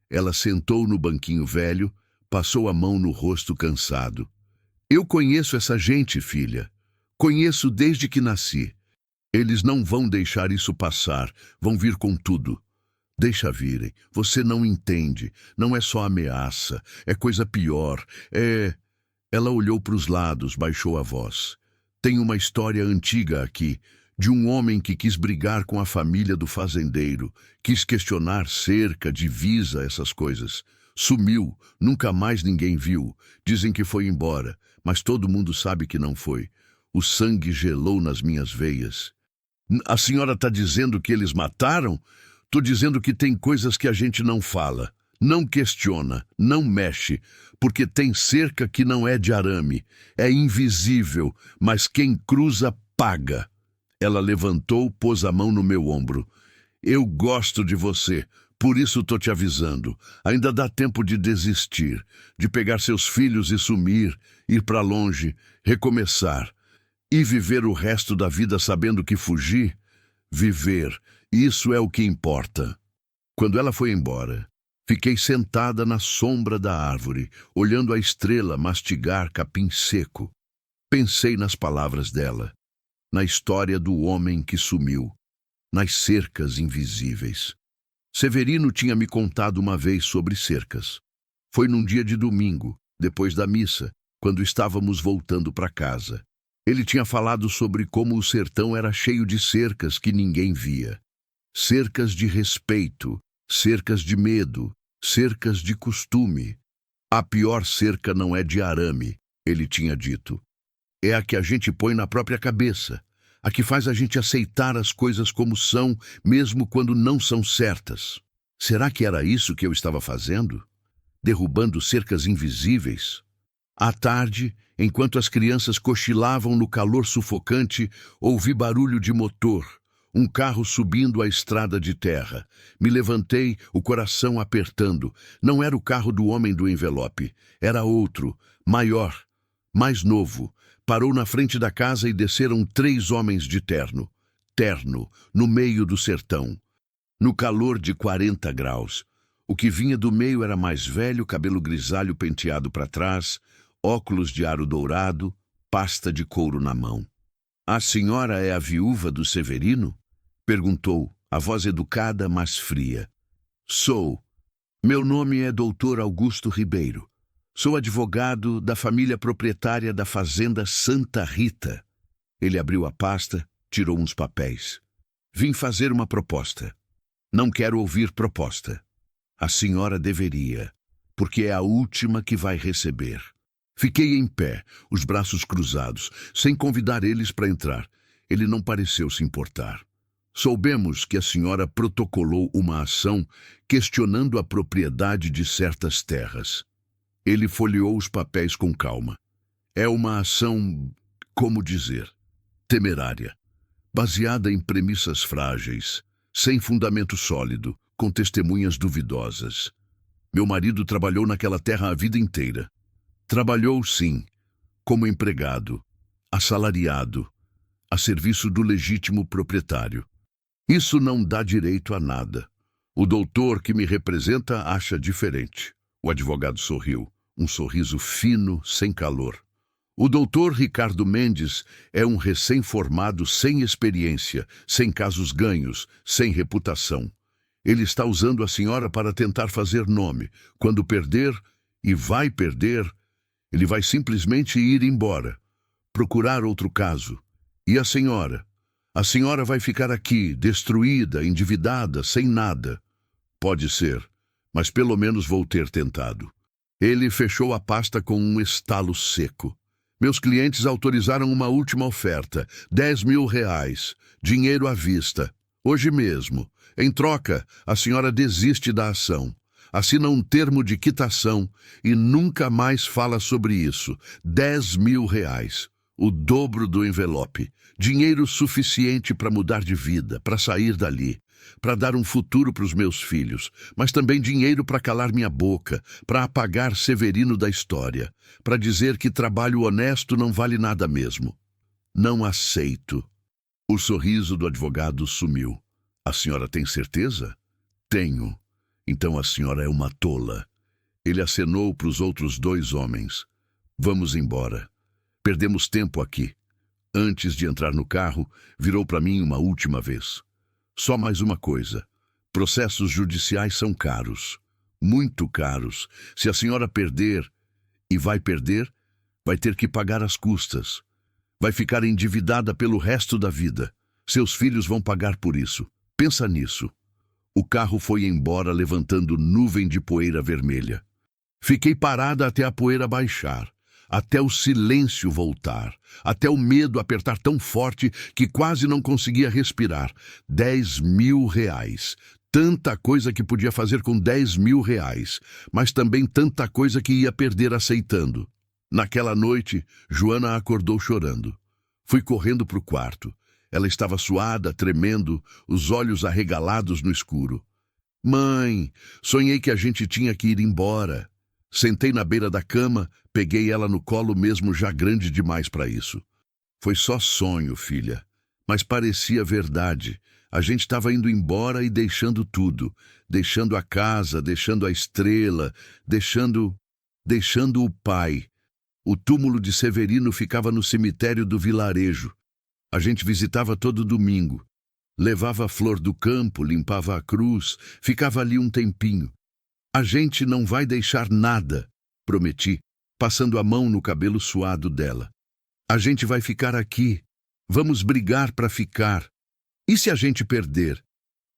Ela sentou no banquinho velho, passou a mão no rosto cansado. Eu conheço essa gente, filha. Conheço desde que nasci. Eles não vão deixar isso passar. Vão vir com tudo. Deixa virem. Você não entende. Não é só ameaça. É coisa pior. Ela olhou para os lados, baixou a voz. Tem uma história antiga aqui, de um homem que quis brigar com a família do fazendeiro, quis questionar cerca, divisa, essas coisas. Sumiu, nunca mais ninguém viu. Dizem que foi embora, mas todo mundo sabe que não foi. O sangue gelou nas minhas veias. A senhora está dizendo que eles mataram? Estou dizendo que tem coisas que a gente não fala, não questiona, não mexe, porque tem cerca que não é de arame, é invisível, mas quem cruza paga. Ela levantou, pôs a mão no meu ombro. Eu gosto de você, por isso estou te avisando. Ainda dá tempo de desistir, de pegar seus filhos e sumir, ir para longe, recomeçar. E viver o resto da vida sabendo que fugir? Viver, isso é o que importa. Quando ela foi embora, fiquei sentada na sombra da árvore, olhando a estrela mastigar capim seco. Pensei nas palavras dela, na história do homem que sumiu, nas cercas invisíveis. Severino tinha me contado uma vez sobre cercas. Foi num dia de domingo, depois da missa, quando estávamos voltando para casa. Ele tinha falado sobre como o sertão era cheio de cercas que ninguém via. Cercas de respeito, cercas de medo, cercas de costume. A pior cerca não é de arame, ele tinha dito. É a que a gente põe na própria cabeça, a que faz a gente aceitar as coisas como são, mesmo quando não são certas. Será que era isso que eu estava fazendo? Derrubando cercas invisíveis? À tarde, enquanto as crianças cochilavam no calor sufocante, ouvi barulho de motor, um carro subindo a estrada de terra. Me levantei, o coração apertando. Não era o carro do homem do envelope, era outro, maior, mais novo. Parou na frente da casa e desceram 3 homens de terno. Terno, no meio do sertão. No calor de 40 graus. O que vinha do meio era mais velho, cabelo grisalho penteado para trás, óculos de aro dourado, pasta de couro na mão. A senhora é a viúva do Severino? Perguntou, a voz educada, mas fria. Sou. Meu nome é Dr. Augusto Ribeiro. Sou advogado da família proprietária da fazenda Santa Rita. Ele abriu a pasta, tirou uns papéis. Vim fazer uma proposta. Não quero ouvir proposta. A senhora deveria, porque é a última que vai receber. Fiquei em pé, os braços cruzados, sem convidar eles para entrar. Ele não pareceu se importar. Soubemos que a senhora protocolou uma ação questionando a propriedade de certas terras. Ele folheou os papéis com calma. É uma ação, como dizer, temerária, baseada em premissas frágeis, sem fundamento sólido, com testemunhas duvidosas. Meu marido trabalhou naquela terra a vida inteira. Trabalhou, sim, como empregado, assalariado, a serviço do legítimo proprietário. Isso não dá direito a nada. O doutor que me representa acha diferente. O advogado sorriu, um sorriso fino, sem calor. O doutor Ricardo Mendes é um recém-formado sem experiência, sem casos ganhos, sem reputação. Ele está usando a senhora para tentar fazer nome. Quando perder, e vai perder, ele vai simplesmente ir embora, procurar outro caso. E a senhora? A senhora vai ficar aqui, destruída, endividada, sem nada. Pode ser, mas pelo menos vou ter tentado. Ele fechou a pasta com um estalo seco. Meus clientes autorizaram uma última oferta, R$ 10.000, dinheiro à vista. Hoje mesmo. Em troca, a senhora desiste da ação. Assina um termo de quitação e nunca mais fala sobre isso. R$ 10.000, o dobro do envelope. Dinheiro suficiente para mudar de vida, para sair dali, para dar um futuro para os meus filhos, mas também dinheiro para calar minha boca, para apagar Severino da história, para dizer que trabalho honesto não vale nada mesmo. Não aceito. O sorriso do advogado sumiu. A senhora tem certeza? Tenho. Então a senhora é uma tola. Ele acenou para os outros 2 homens. Vamos embora. Perdemos tempo aqui. Antes de entrar no carro, virou para mim uma última vez. Só mais uma coisa. Processos judiciais são caros. Muito caros. Se a senhora perder, e vai perder, vai ter que pagar as custas. Vai ficar endividada pelo resto da vida. Seus filhos vão pagar por isso. Pensa nisso. O carro foi embora levantando nuvem de poeira vermelha. Fiquei parada até a poeira baixar. até o silêncio voltar, até o medo apertar tão forte que quase não conseguia respirar. 10.000 reais. Tanta coisa que podia fazer com 10.000 reais, mas também tanta coisa que ia perder aceitando. Naquela noite, Joana acordou chorando. Fui correndo para o quarto. Ela estava suada, tremendo, os olhos arregalados no escuro. Mãe, sonhei que a gente tinha que ir embora. Sentei na beira da cama, peguei ela no colo mesmo já grande demais para isso. Foi só sonho, filha, mas parecia verdade. A gente estava indo embora e deixando tudo, deixando a casa, deixando a estrela, deixando o pai. O túmulo de Severino ficava no cemitério do vilarejo. A gente visitava todo domingo. Levava a flor do campo, limpava a cruz, ficava ali um tempinho. A gente não vai deixar nada, prometi, passando a mão no cabelo suado dela. A gente vai ficar aqui. Vamos brigar para ficar. E se a gente perder?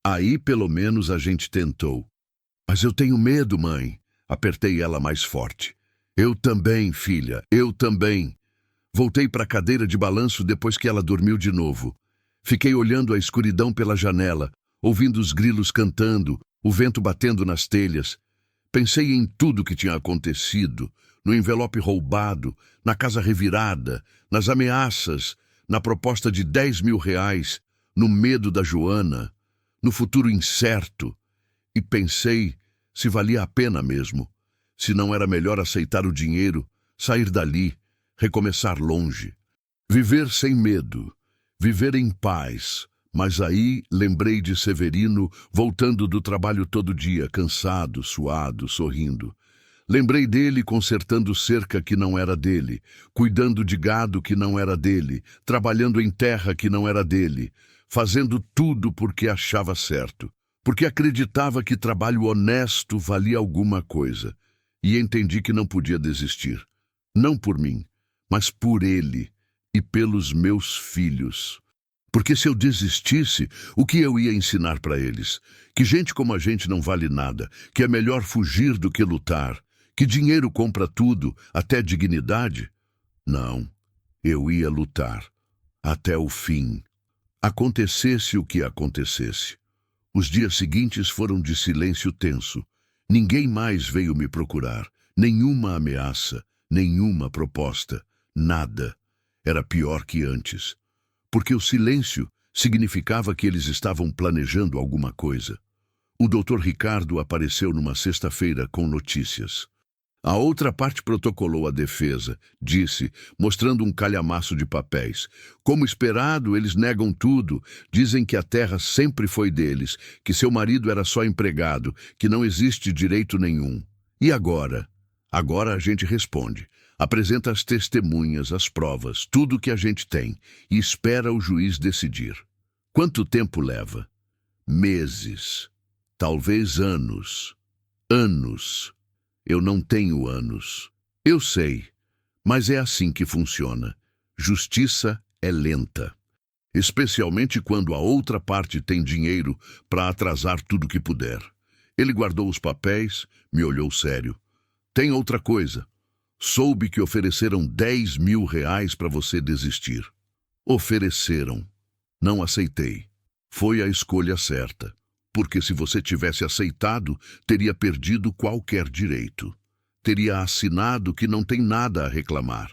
Aí, pelo menos, a gente tentou. Mas eu tenho medo, mãe. Apertei ela mais forte. Eu também, filha, eu também. Voltei para a cadeira de balanço depois que ela dormiu de novo. Fiquei olhando a escuridão pela janela, ouvindo os grilos cantando, o vento batendo nas telhas. Pensei em tudo que tinha acontecido, no envelope roubado, na casa revirada, nas ameaças, na proposta de 10.000 reais, no medo da Joana, no futuro incerto. E pensei se valia a pena mesmo, se não era melhor aceitar o dinheiro, sair dali, recomeçar longe, viver sem medo, viver em paz. Mas aí lembrei de Severino voltando do trabalho todo dia, cansado, suado, sorrindo. Lembrei dele consertando cerca que não era dele, cuidando de gado que não era dele, trabalhando em terra que não era dele, fazendo tudo porque achava certo, porque acreditava que trabalho honesto valia alguma coisa. E entendi que não podia desistir. Não por mim, mas por ele e pelos meus filhos. Porque se eu desistisse, o que eu ia ensinar para eles? Que gente como a gente não vale nada, que é melhor fugir do que lutar, que dinheiro compra tudo, até dignidade? Não, eu ia lutar, até o fim. Acontecesse o que acontecesse. Os dias seguintes foram de silêncio tenso. Ninguém mais veio me procurar, nenhuma ameaça, nenhuma proposta, nada. Era pior que antes. Porque o silêncio significava que eles estavam planejando alguma coisa. O Dr. Ricardo apareceu numa sexta-feira com notícias. A outra parte protocolou a defesa, disse, mostrando um calhamaço de papéis. Como esperado, eles negam tudo, dizem que a terra sempre foi deles, que seu marido era só empregado, que não existe direito nenhum. E agora? Agora a gente responde. Apresenta as testemunhas, as provas, tudo o que a gente tem, e espera o juiz decidir. Quanto tempo leva? Meses. Talvez anos. Anos. Eu não tenho anos. Eu sei, mas é assim que funciona. Justiça é lenta. Especialmente quando a outra parte tem dinheiro para atrasar tudo que puder. Ele guardou os papéis, me olhou sério. Tem outra coisa. Soube que ofereceram 10.000 reais para você desistir. Ofereceram. Não aceitei. Foi a escolha certa. Porque se você tivesse aceitado, teria perdido qualquer direito. Teria assinado que não tem nada a reclamar.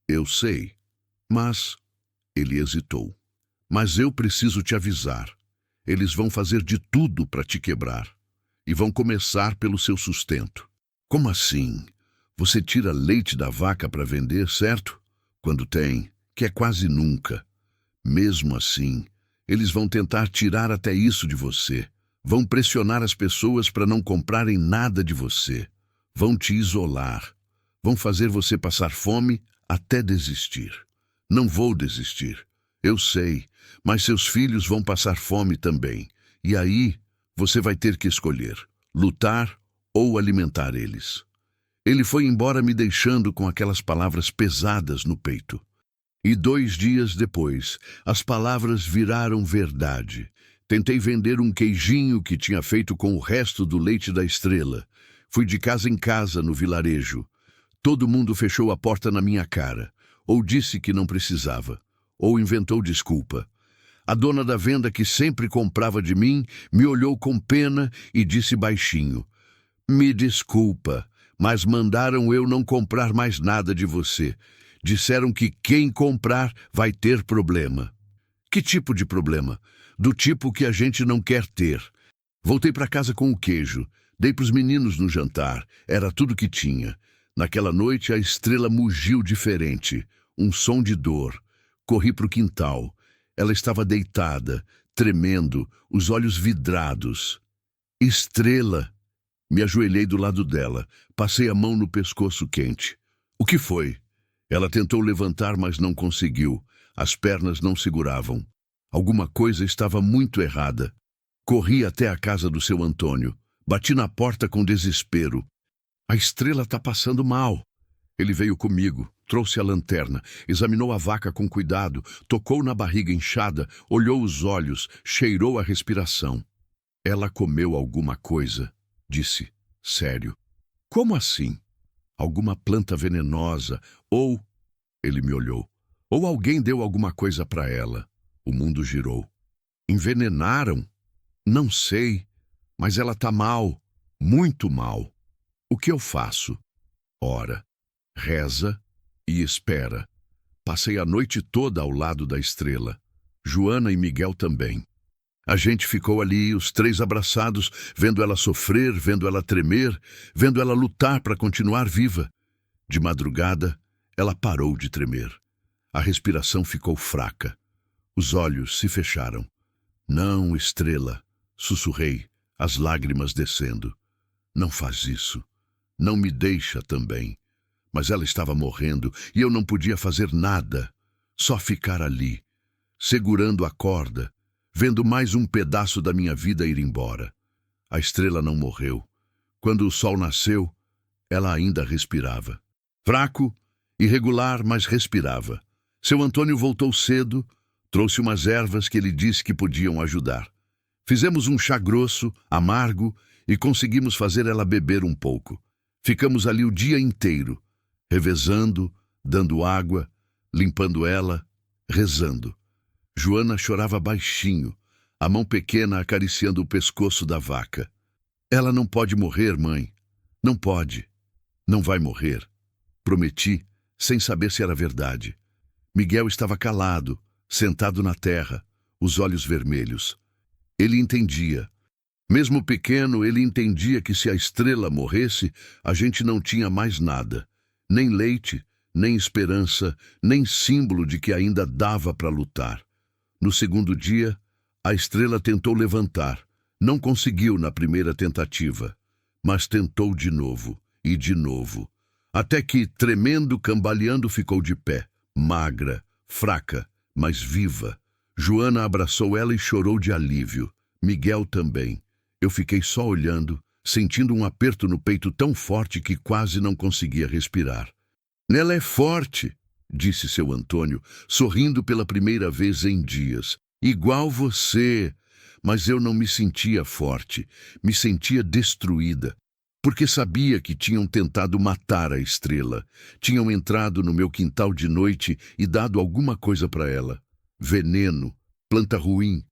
Eu sei. Mas... Ele hesitou. Mas eu preciso te avisar. Eles vão fazer de tudo para te quebrar. E vão começar pelo seu sustento. Como assim? Você tira leite da vaca para vender, certo? Quando tem, que é quase nunca. Mesmo assim, eles vão tentar tirar até isso de você. Vão pressionar as pessoas para não comprarem nada de você. Vão te isolar. Vão fazer você passar fome até desistir. Não vou desistir. Eu sei, mas seus filhos vão passar fome também. E aí, você vai ter que escolher, lutar ou alimentar eles. Ele foi embora me deixando com aquelas palavras pesadas no peito. E 2 dias depois, as palavras viraram verdade. Tentei vender um queijinho que tinha feito com o resto do leite da estrela. Fui de casa em casa no vilarejo. Todo mundo fechou a porta na minha cara, ou disse que não precisava, ou inventou desculpa. A dona da venda, que sempre comprava de mim, me olhou com pena e disse baixinho: "Me desculpa, mas mandaram eu não comprar mais nada de você. Disseram que quem comprar vai ter problema." Que tipo de problema? Do tipo que a gente não quer ter. Voltei para casa com o queijo, dei para os meninos no jantar, era tudo que tinha. Naquela noite a estrela mugiu diferente, um som de dor. Corri para o quintal. Ela estava deitada, tremendo, os olhos vidrados. "Estrela!" Me ajoelhei do lado dela, passei a mão no pescoço quente. "O que foi?" Ela tentou levantar, mas não conseguiu. As pernas não seguravam. Alguma coisa estava muito errada. Corri até a casa do seu Antônio. Bati na porta com desespero. "A estrela está passando mal." Ele veio comigo, trouxe a lanterna, examinou a vaca com cuidado, tocou na barriga inchada, olhou os olhos, cheirou a respiração. "Ela comeu alguma coisa", disse, sério. "Como assim?" "Alguma planta venenosa, ou..." Ele me olhou. "Ou alguém deu alguma coisa para ela." O mundo girou. "Envenenaram?" "Não sei, mas ela está mal, muito mal." "O que eu faço?" "Ora, reza e espera." Passei a noite toda ao lado da estrela. Joana e Miguel também. A gente ficou ali, os três abraçados, vendo ela sofrer, vendo ela tremer, vendo ela lutar para continuar viva. De madrugada, ela parou de tremer. A respiração ficou fraca. Os olhos se fecharam. "Não, estrela", sussurrei, as lágrimas descendo. "Não faz isso. Não me deixa também." Mas ela estava morrendo e eu não podia fazer nada. Só ficar ali, segurando a corda, vendo mais um pedaço da minha vida ir embora. A estrela não morreu. Quando o sol nasceu, ela ainda respirava. Fraco, irregular, mas respirava. Seu Antônio voltou cedo, trouxe umas ervas que ele disse que podiam ajudar. Fizemos um chá grosso, amargo, e conseguimos fazer ela beber um pouco. Ficamos ali o dia inteiro, revezando, dando água, limpando ela, rezando. Joana chorava baixinho, a mão pequena acariciando o pescoço da vaca. "Ela não pode morrer, mãe. Não pode. Não vai morrer." Prometi, sem saber se era verdade. Miguel estava calado, sentado na terra, os olhos vermelhos. Ele entendia. Mesmo pequeno, ele entendia que se a estrela morresse, a gente não tinha mais nada. Nem leite, nem esperança, nem símbolo de que ainda dava para lutar. No segundo dia, a estrela tentou levantar. Não conseguiu na primeira tentativa, mas tentou de novo, e de novo. Até que, tremendo, cambaleando, ficou de pé, magra, fraca, mas viva. Joana abraçou ela e chorou de alívio. Miguel também. Eu fiquei só olhando, sentindo um aperto no peito tão forte que quase não conseguia respirar. "Ela é forte", disse seu Antônio, sorrindo pela primeira vez em dias. "Igual você." Mas eu não me sentia forte, me sentia destruída. Porque sabia que tinham tentado matar a estrela. Tinham entrado no meu quintal de noite e dado alguma coisa para ela. Veneno, planta ruim,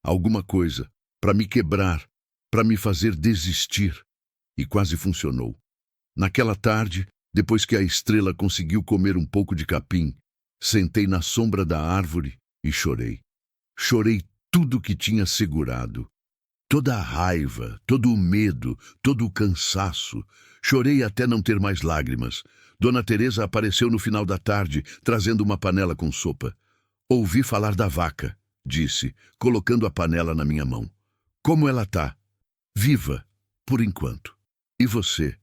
alguma coisa, para me quebrar, para me fazer desistir. E quase funcionou. Naquela tarde, depois que a estrela conseguiu comer um pouco de capim, sentei na sombra da árvore e chorei. Chorei tudo que tinha segurado. Toda a raiva, todo o medo, todo o cansaço. Chorei até não ter mais lágrimas. Dona Teresa apareceu no final da tarde, trazendo uma panela com sopa. "Ouvi falar da vaca", disse, colocando a panela na minha mão. "Como ela tá?" "Viva, por enquanto." "E você?"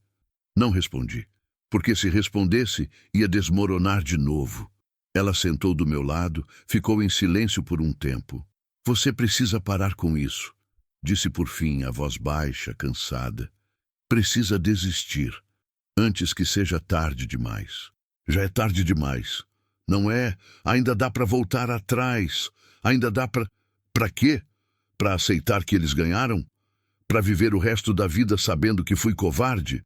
Não respondi, porque se respondesse, ia desmoronar de novo. Ela sentou do meu lado, ficou em silêncio por um tempo. "Você precisa parar com isso", disse por fim, a voz baixa, cansada. "Precisa desistir, antes que seja tarde demais." "Já é tarde demais." "Não é? Ainda dá para voltar atrás. Ainda dá para... Para quê? Para aceitar que eles ganharam? Para viver o resto da vida sabendo que fui covarde?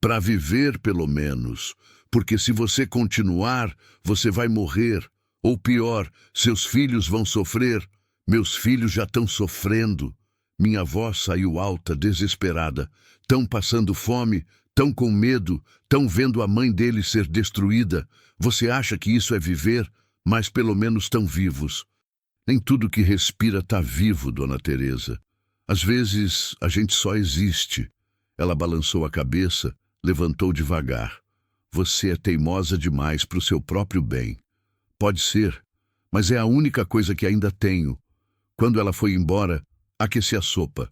Para viver, pelo menos. porque se você continuar, você vai morrer. Ou pior, seus filhos vão sofrer. Meus filhos já estão sofrendo. Minha voz saiu alta, desesperada. Tão passando fome, tão com medo, tão vendo a mãe deles ser destruída. Você acha que isso é viver? Mas pelo menos estão vivos. Nem tudo que respira está vivo, Dona Teresa. Às vezes, a gente só existe. Ela balançou a cabeça, levantou devagar. Você é teimosa demais para o seu próprio bem. Pode ser, mas é a única coisa que ainda tenho. Quando ela foi embora, aqueci a sopa.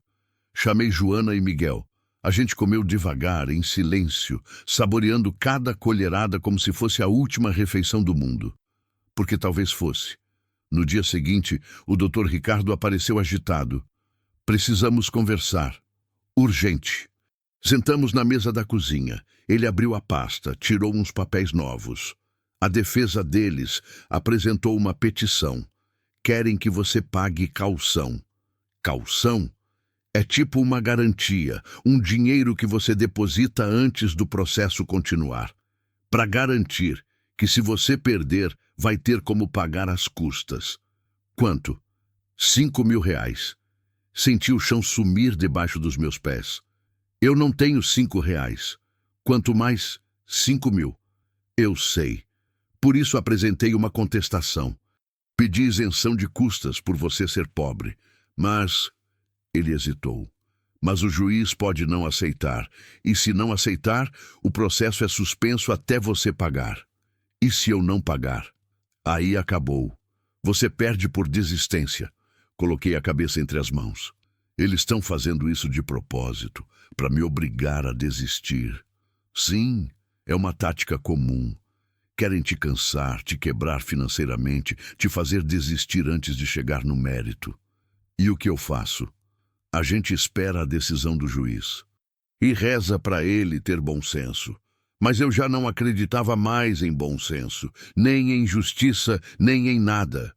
Chamei Joana e Miguel. A gente comeu devagar, em silêncio, saboreando cada colherada como se fosse a última refeição do mundo. Porque talvez fosse. No dia seguinte, o Dr. Ricardo apareceu agitado. Precisamos conversar. Urgente. Sentamos na mesa da cozinha. Ele abriu a pasta, tirou uns papéis novos. A defesa deles apresentou uma petição. Querem que você pague caução. Caução? É tipo uma garantia, um dinheiro que você deposita antes do processo continuar. Para garantir que se você perder, vai ter como pagar as custas. Quanto? 5.000 reais. Senti o chão sumir debaixo dos meus pés. Eu não tenho 5 reais. Quanto mais, 5.000. Eu sei. Por isso apresentei uma contestação. Pedi isenção de custas por você ser pobre. Mas... Ele hesitou. Mas o juiz pode não aceitar. E se não aceitar, o processo é suspenso até você pagar. E se eu não pagar? Aí acabou. Você perde por desistência. Coloquei a cabeça entre as mãos. Eles estão fazendo isso de propósito, para me obrigar a desistir. Sim, é uma tática comum. Querem te cansar, te quebrar financeiramente, te fazer desistir antes de chegar no mérito. E o que eu faço? A gente espera a decisão do juiz. E reza para ele ter bom senso. Mas eu já não acreditava mais em bom senso, nem em justiça, nem em nada.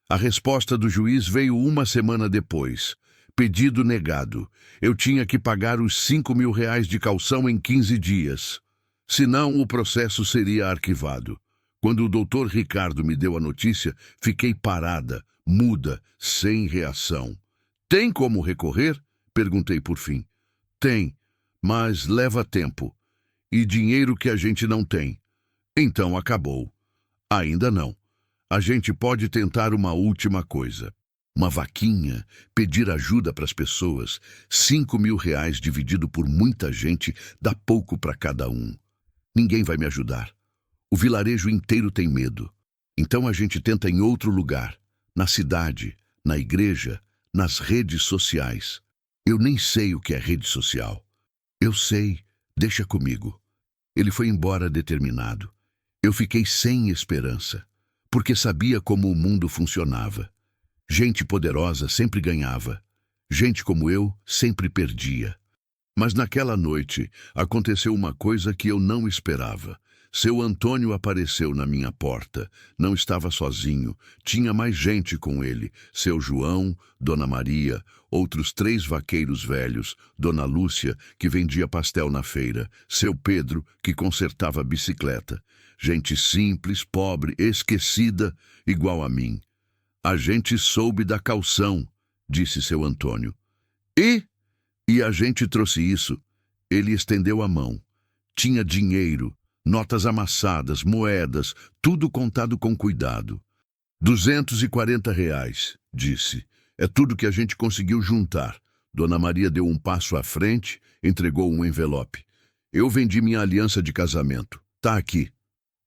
A resposta do juiz veio uma semana depois. Pedido negado. Eu tinha que pagar os 5.000 reais de caução em 15 dias. Senão, o processo seria arquivado. Quando o Dr. Ricardo me deu a notícia, fiquei parada, muda, sem reação. Tem como recorrer? Perguntei por fim. Tem, mas leva tempo. E dinheiro que a gente não tem. Então acabou. Ainda não. A gente pode tentar uma última coisa. Uma vaquinha, pedir ajuda para as pessoas. 5.000 reais dividido por muita gente dá pouco para cada um. Ninguém vai me ajudar. O vilarejo inteiro tem medo. Então a gente tenta em outro lugar. Na cidade, na igreja, nas redes sociais. Eu nem sei o que é rede social. Eu sei, deixa comigo. Ele foi embora determinado. Eu fiquei sem esperança, porque sabia como o mundo funcionava. Gente poderosa sempre ganhava. Gente como eu sempre perdia. Mas naquela noite aconteceu uma coisa que eu não esperava. Seu Antônio apareceu na minha porta. Não estava sozinho. Tinha mais gente com ele. Seu João, Dona Maria, outros 3 vaqueiros velhos, Dona Lúcia, que vendia pastel na feira, seu Pedro, que consertava a bicicleta. Gente simples, pobre, esquecida, igual a mim. A gente soube da caução, disse seu Antônio. E a gente trouxe isso. Ele estendeu a mão. Tinha dinheiro, notas amassadas, moedas, tudo contado com cuidado. 240 reais, disse. É tudo que a gente conseguiu juntar. Dona Maria deu um passo à frente, entregou um envelope. Eu vendi minha aliança de casamento. Tá aqui.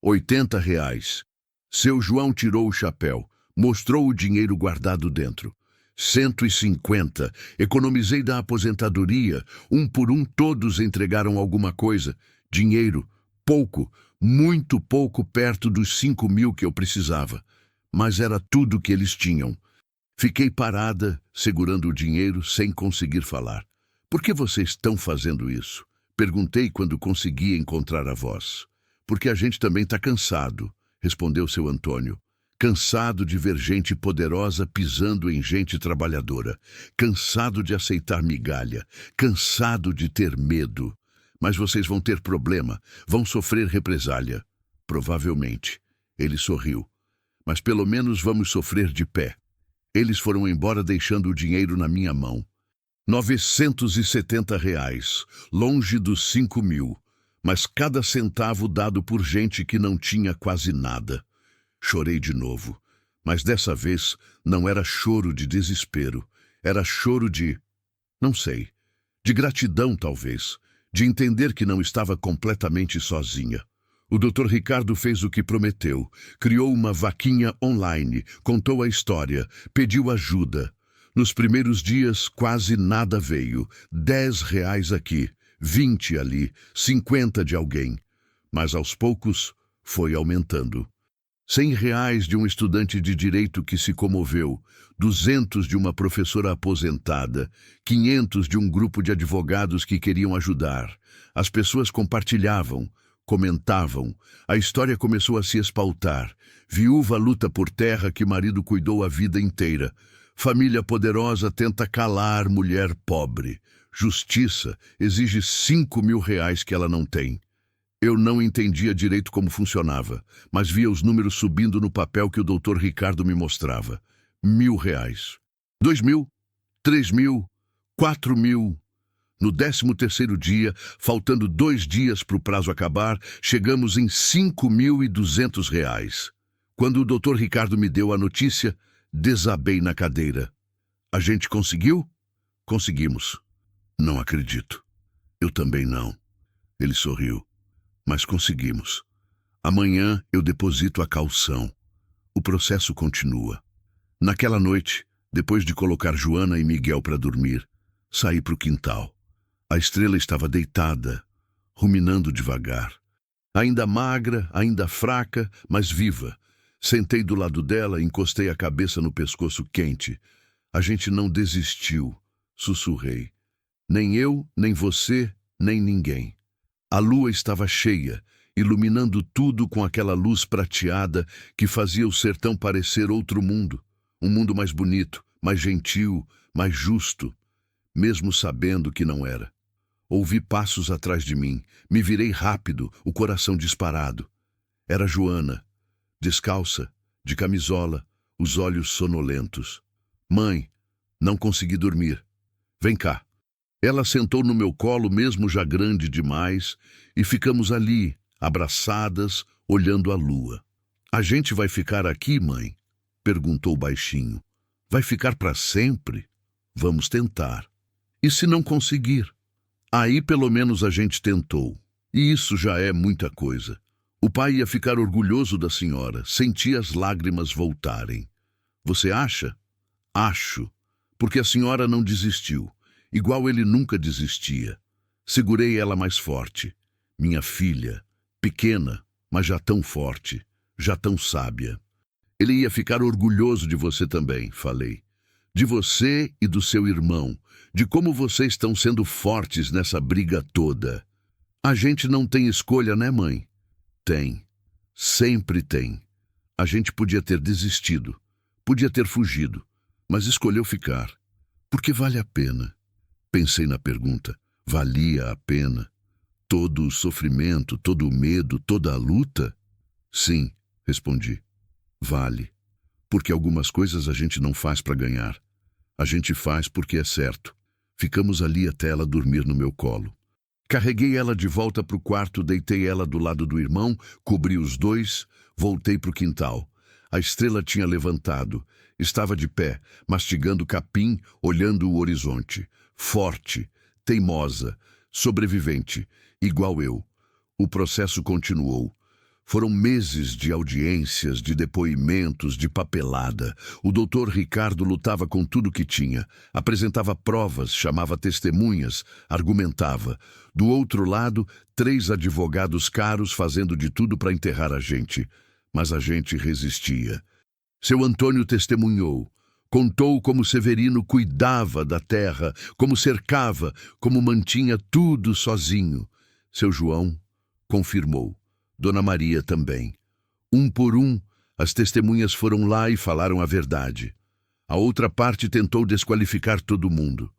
80 reais. Seu João tirou o chapéu, mostrou o dinheiro guardado dentro. 150. Economizei da aposentadoria. Um por um todos entregaram alguma coisa. Dinheiro. Pouco. Muito pouco perto dos 5.000 que eu precisava. Mas era tudo que eles tinham. Fiquei parada, segurando o dinheiro, sem conseguir falar. Por que vocês estão fazendo isso? Perguntei quando consegui encontrar a voz. Porque a gente também está cansado, respondeu seu Antônio. Cansado de ver gente poderosa pisando em gente trabalhadora. Cansado de aceitar migalha. Cansado de ter medo. Mas vocês vão ter problema, vão sofrer represália. Provavelmente. Ele sorriu. Mas pelo menos vamos sofrer de pé. Eles foram embora deixando o dinheiro na minha mão. R$ 970, longe dos 5.000, mas cada centavo dado por gente que não tinha quase nada. Chorei de novo, mas dessa vez não era choro de desespero, era choro de, não sei, de gratidão talvez, de entender que não estava completamente sozinha. O Dr. Ricardo fez o que prometeu, criou uma vaquinha online, contou a história, pediu ajuda. Nos primeiros dias quase nada veio, R$ 10 aqui, 20 ali, 50 de alguém. Mas aos poucos foi aumentando. R$ 100 de um estudante de direito que se comoveu, 200 de uma professora aposentada, 500 de um grupo de advogados que queriam ajudar. As pessoas compartilhavam, comentavam, a história começou a se espaltar. Viúva luta por terra que marido cuidou a vida inteira. Família poderosa tenta calar mulher pobre. Justiça exige R$ 5.000 que ela não tem. Eu não entendia direito como funcionava, mas via os números subindo no papel que o Dr. Ricardo me mostrava. R$ 1.000, 2.000, 3.000, 4.000. No 13º dia, faltando 2 dias para o prazo acabar, chegamos em R$ 5.200. Quando o Dr. Ricardo me deu a notícia, desabei na cadeira. A gente conseguiu? Conseguimos. Não acredito. Eu também não. Ele sorriu. Mas conseguimos. Amanhã eu deposito a caução. O processo continua. Naquela noite, depois de colocar Joana e Miguel para dormir, saí para o quintal. A estrela estava deitada, ruminando devagar. Ainda magra, ainda fraca, mas viva. Sentei do lado dela e encostei a cabeça no pescoço quente. A gente não desistiu, sussurrei. Nem eu, nem você, nem ninguém. A lua estava cheia, iluminando tudo com aquela luz prateada que fazia o sertão parecer outro mundo. Um mundo mais bonito, mais gentil, mais justo, mesmo sabendo que não era. Ouvi passos atrás de mim, me virei rápido, o coração disparado. Era Joana, descalça, de camisola, os olhos sonolentos. Mãe, não consegui dormir. Vem cá. Ela sentou no meu colo, mesmo já grande demais, e ficamos ali, abraçadas, olhando a lua. A gente vai ficar aqui, mãe? Perguntou baixinho. Vai ficar para sempre? Vamos tentar. E se não conseguir? Aí pelo menos a gente tentou. E isso já é muita coisa. O pai ia ficar orgulhoso da senhora, senti as lágrimas voltarem. Você acha? Acho, porque a senhora não desistiu, igual ele nunca desistia. Segurei ela mais forte. Minha filha, pequena, mas já tão forte, já tão sábia. Ele ia ficar orgulhoso de você também, falei. De você e do seu irmão, de como vocês estão sendo fortes nessa briga toda. A gente não tem escolha, né, mãe? Tem. Sempre tem. A gente podia ter desistido, podia ter fugido, mas escolheu ficar. Porque vale a pena. Pensei na pergunta. Valia a pena? Todo o sofrimento, todo o medo, toda a luta? Sim, respondi. Vale. Porque algumas coisas a gente não faz para ganhar. A gente faz porque é certo. Ficamos ali até ela dormir no meu colo. Carreguei ela de volta para o quarto, deitei ela do lado do irmão, cobri os dois, voltei para o quintal. A estrela tinha levantado. Estava de pé, mastigando capim, olhando o horizonte. Forte, teimosa, sobrevivente, igual eu. O processo continuou. Foram meses de audiências, de depoimentos, de papelada. O doutor Ricardo lutava com tudo que tinha. Apresentava provas, chamava testemunhas, argumentava. Do outro lado, 3 advogados caros fazendo de tudo para enterrar a gente. Mas a gente resistia. Seu Antônio testemunhou. Contou como Severino cuidava da terra, como cercava, como mantinha tudo sozinho. Seu João confirmou. Dona Maria também. Um por um, as testemunhas foram lá e falaram a verdade. A outra parte tentou desqualificar todo mundo.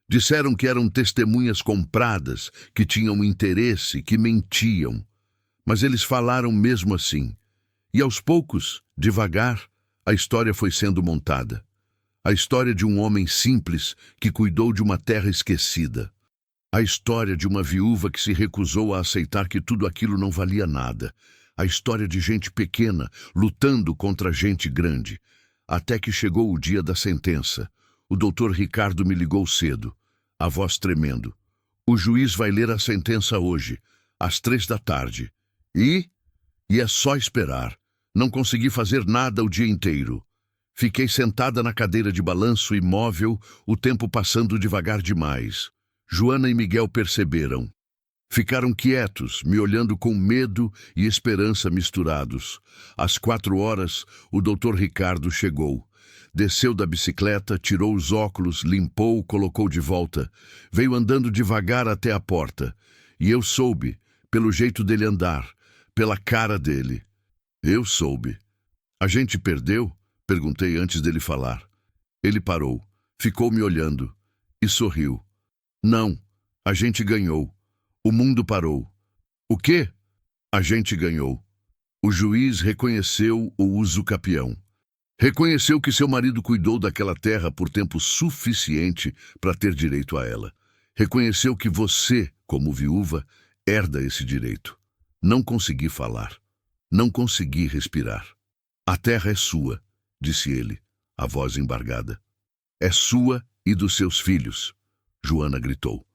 Disseram que eram testemunhas compradas, que tinham interesse, que mentiam. Mas eles falaram mesmo assim. E aos poucos, devagar, a história foi sendo montada. A história de um homem simples que cuidou de uma terra esquecida. A história de uma viúva que se recusou a aceitar que tudo aquilo não valia nada. A história de gente pequena lutando contra gente grande. Até que chegou o dia da sentença. O doutor Ricardo me ligou cedo, a voz tremendo. O juiz vai ler a sentença hoje, às 3 da tarde. E é só esperar. Não consegui fazer nada o dia inteiro. Fiquei sentada na cadeira de balanço imóvel, o tempo passando devagar demais. Joana e Miguel perceberam. Ficaram quietos, me olhando com medo e esperança misturados. Às 4 horas, o doutor Ricardo chegou. Desceu da bicicleta, tirou os óculos, limpou, colocou de volta. Veio andando devagar até a porta. E eu soube, pelo jeito dele andar, pela cara dele. Eu soube. A gente perdeu? Perguntei antes dele falar. Ele parou, ficou me olhando e sorriu. Não, a gente ganhou. O mundo parou. O quê? A gente ganhou. O juiz reconheceu o usucapião. Reconheceu que seu marido cuidou daquela terra por tempo suficiente para ter direito a ela. Reconheceu que você, como viúva, herda esse direito. Não consegui falar. Não consegui respirar. A terra é sua, disse ele, a voz embargada. É sua e dos seus filhos, Joana gritou.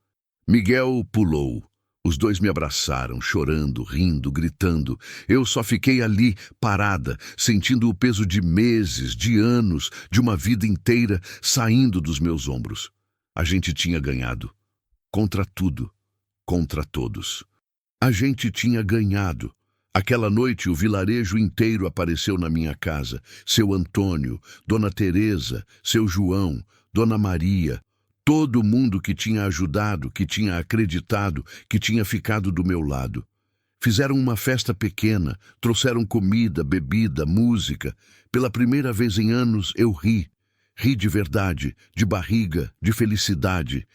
Miguel pulou. Os dois me abraçaram, chorando, rindo, gritando. Eu só fiquei ali, parada, sentindo o peso de meses, de anos, de uma vida inteira saindo dos meus ombros. A gente tinha ganhado. Contra tudo, contra todos. A gente tinha ganhado. Aquela noite o vilarejo inteiro apareceu na minha casa. Seu Antônio, Dona Teresa, seu João, Dona Maria. Todo mundo que tinha ajudado, que tinha acreditado, que tinha ficado do meu lado. Fizeram uma festa pequena, trouxeram comida, bebida, música. Pela primeira vez em anos eu ri. Ri de verdade, de barriga, de felicidade.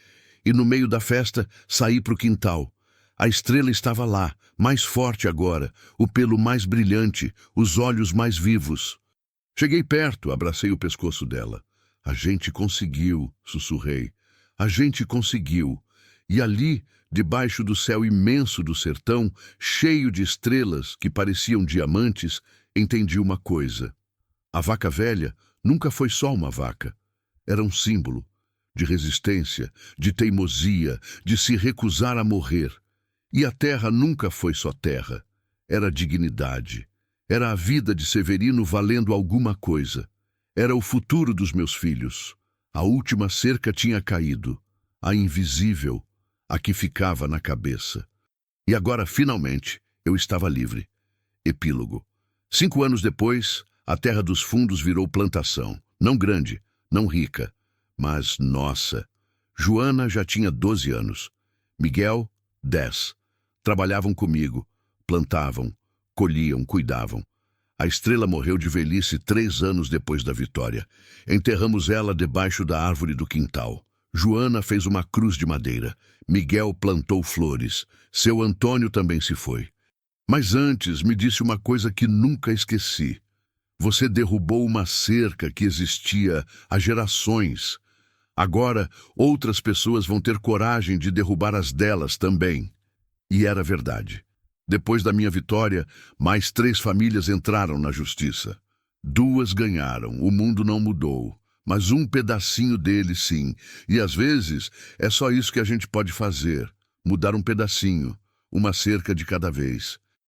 E no meio da festa saí para o quintal. A estrela estava lá, mais forte agora, o pelo mais brilhante, os olhos mais vivos. Cheguei perto, abracei o pescoço dela. A gente conseguiu, sussurrei. A gente conseguiu. E ali, debaixo do céu imenso do sertão, cheio de estrelas que pareciam diamantes, entendi uma coisa. A vaca velha nunca foi só uma vaca. Era um símbolo de resistência, de teimosia, de se recusar a morrer. E a terra nunca foi só terra. Era dignidade. Era a vida de Severino valendo alguma coisa. Era o futuro dos meus filhos. A última cerca tinha caído. A invisível, a que ficava na cabeça. E agora, finalmente, eu estava livre. Epílogo. 5 anos depois, a Terra dos Fundos virou plantação. Não grande, não rica, mas nossa. Joana já tinha 12 anos. Miguel, 10. Trabalhavam comigo, plantavam, colhiam, cuidavam. A estrela morreu de velhice 3 anos depois da vitória. Enterramos ela debaixo da árvore do quintal. Joana fez uma cruz de madeira. Miguel plantou flores. Seu Antônio também se foi. Mas antes me disse uma coisa que nunca esqueci. Você derrubou uma cerca que existia há gerações. Agora, outras pessoas vão ter coragem de derrubar as delas também. E era verdade. Depois da minha vitória, mais 3 famílias entraram na justiça. 2 ganharam, o mundo não mudou. Mas um pedacinho dele, sim. E às vezes, é só isso que a gente pode fazer. Mudar um pedacinho, uma cerca de cada vez.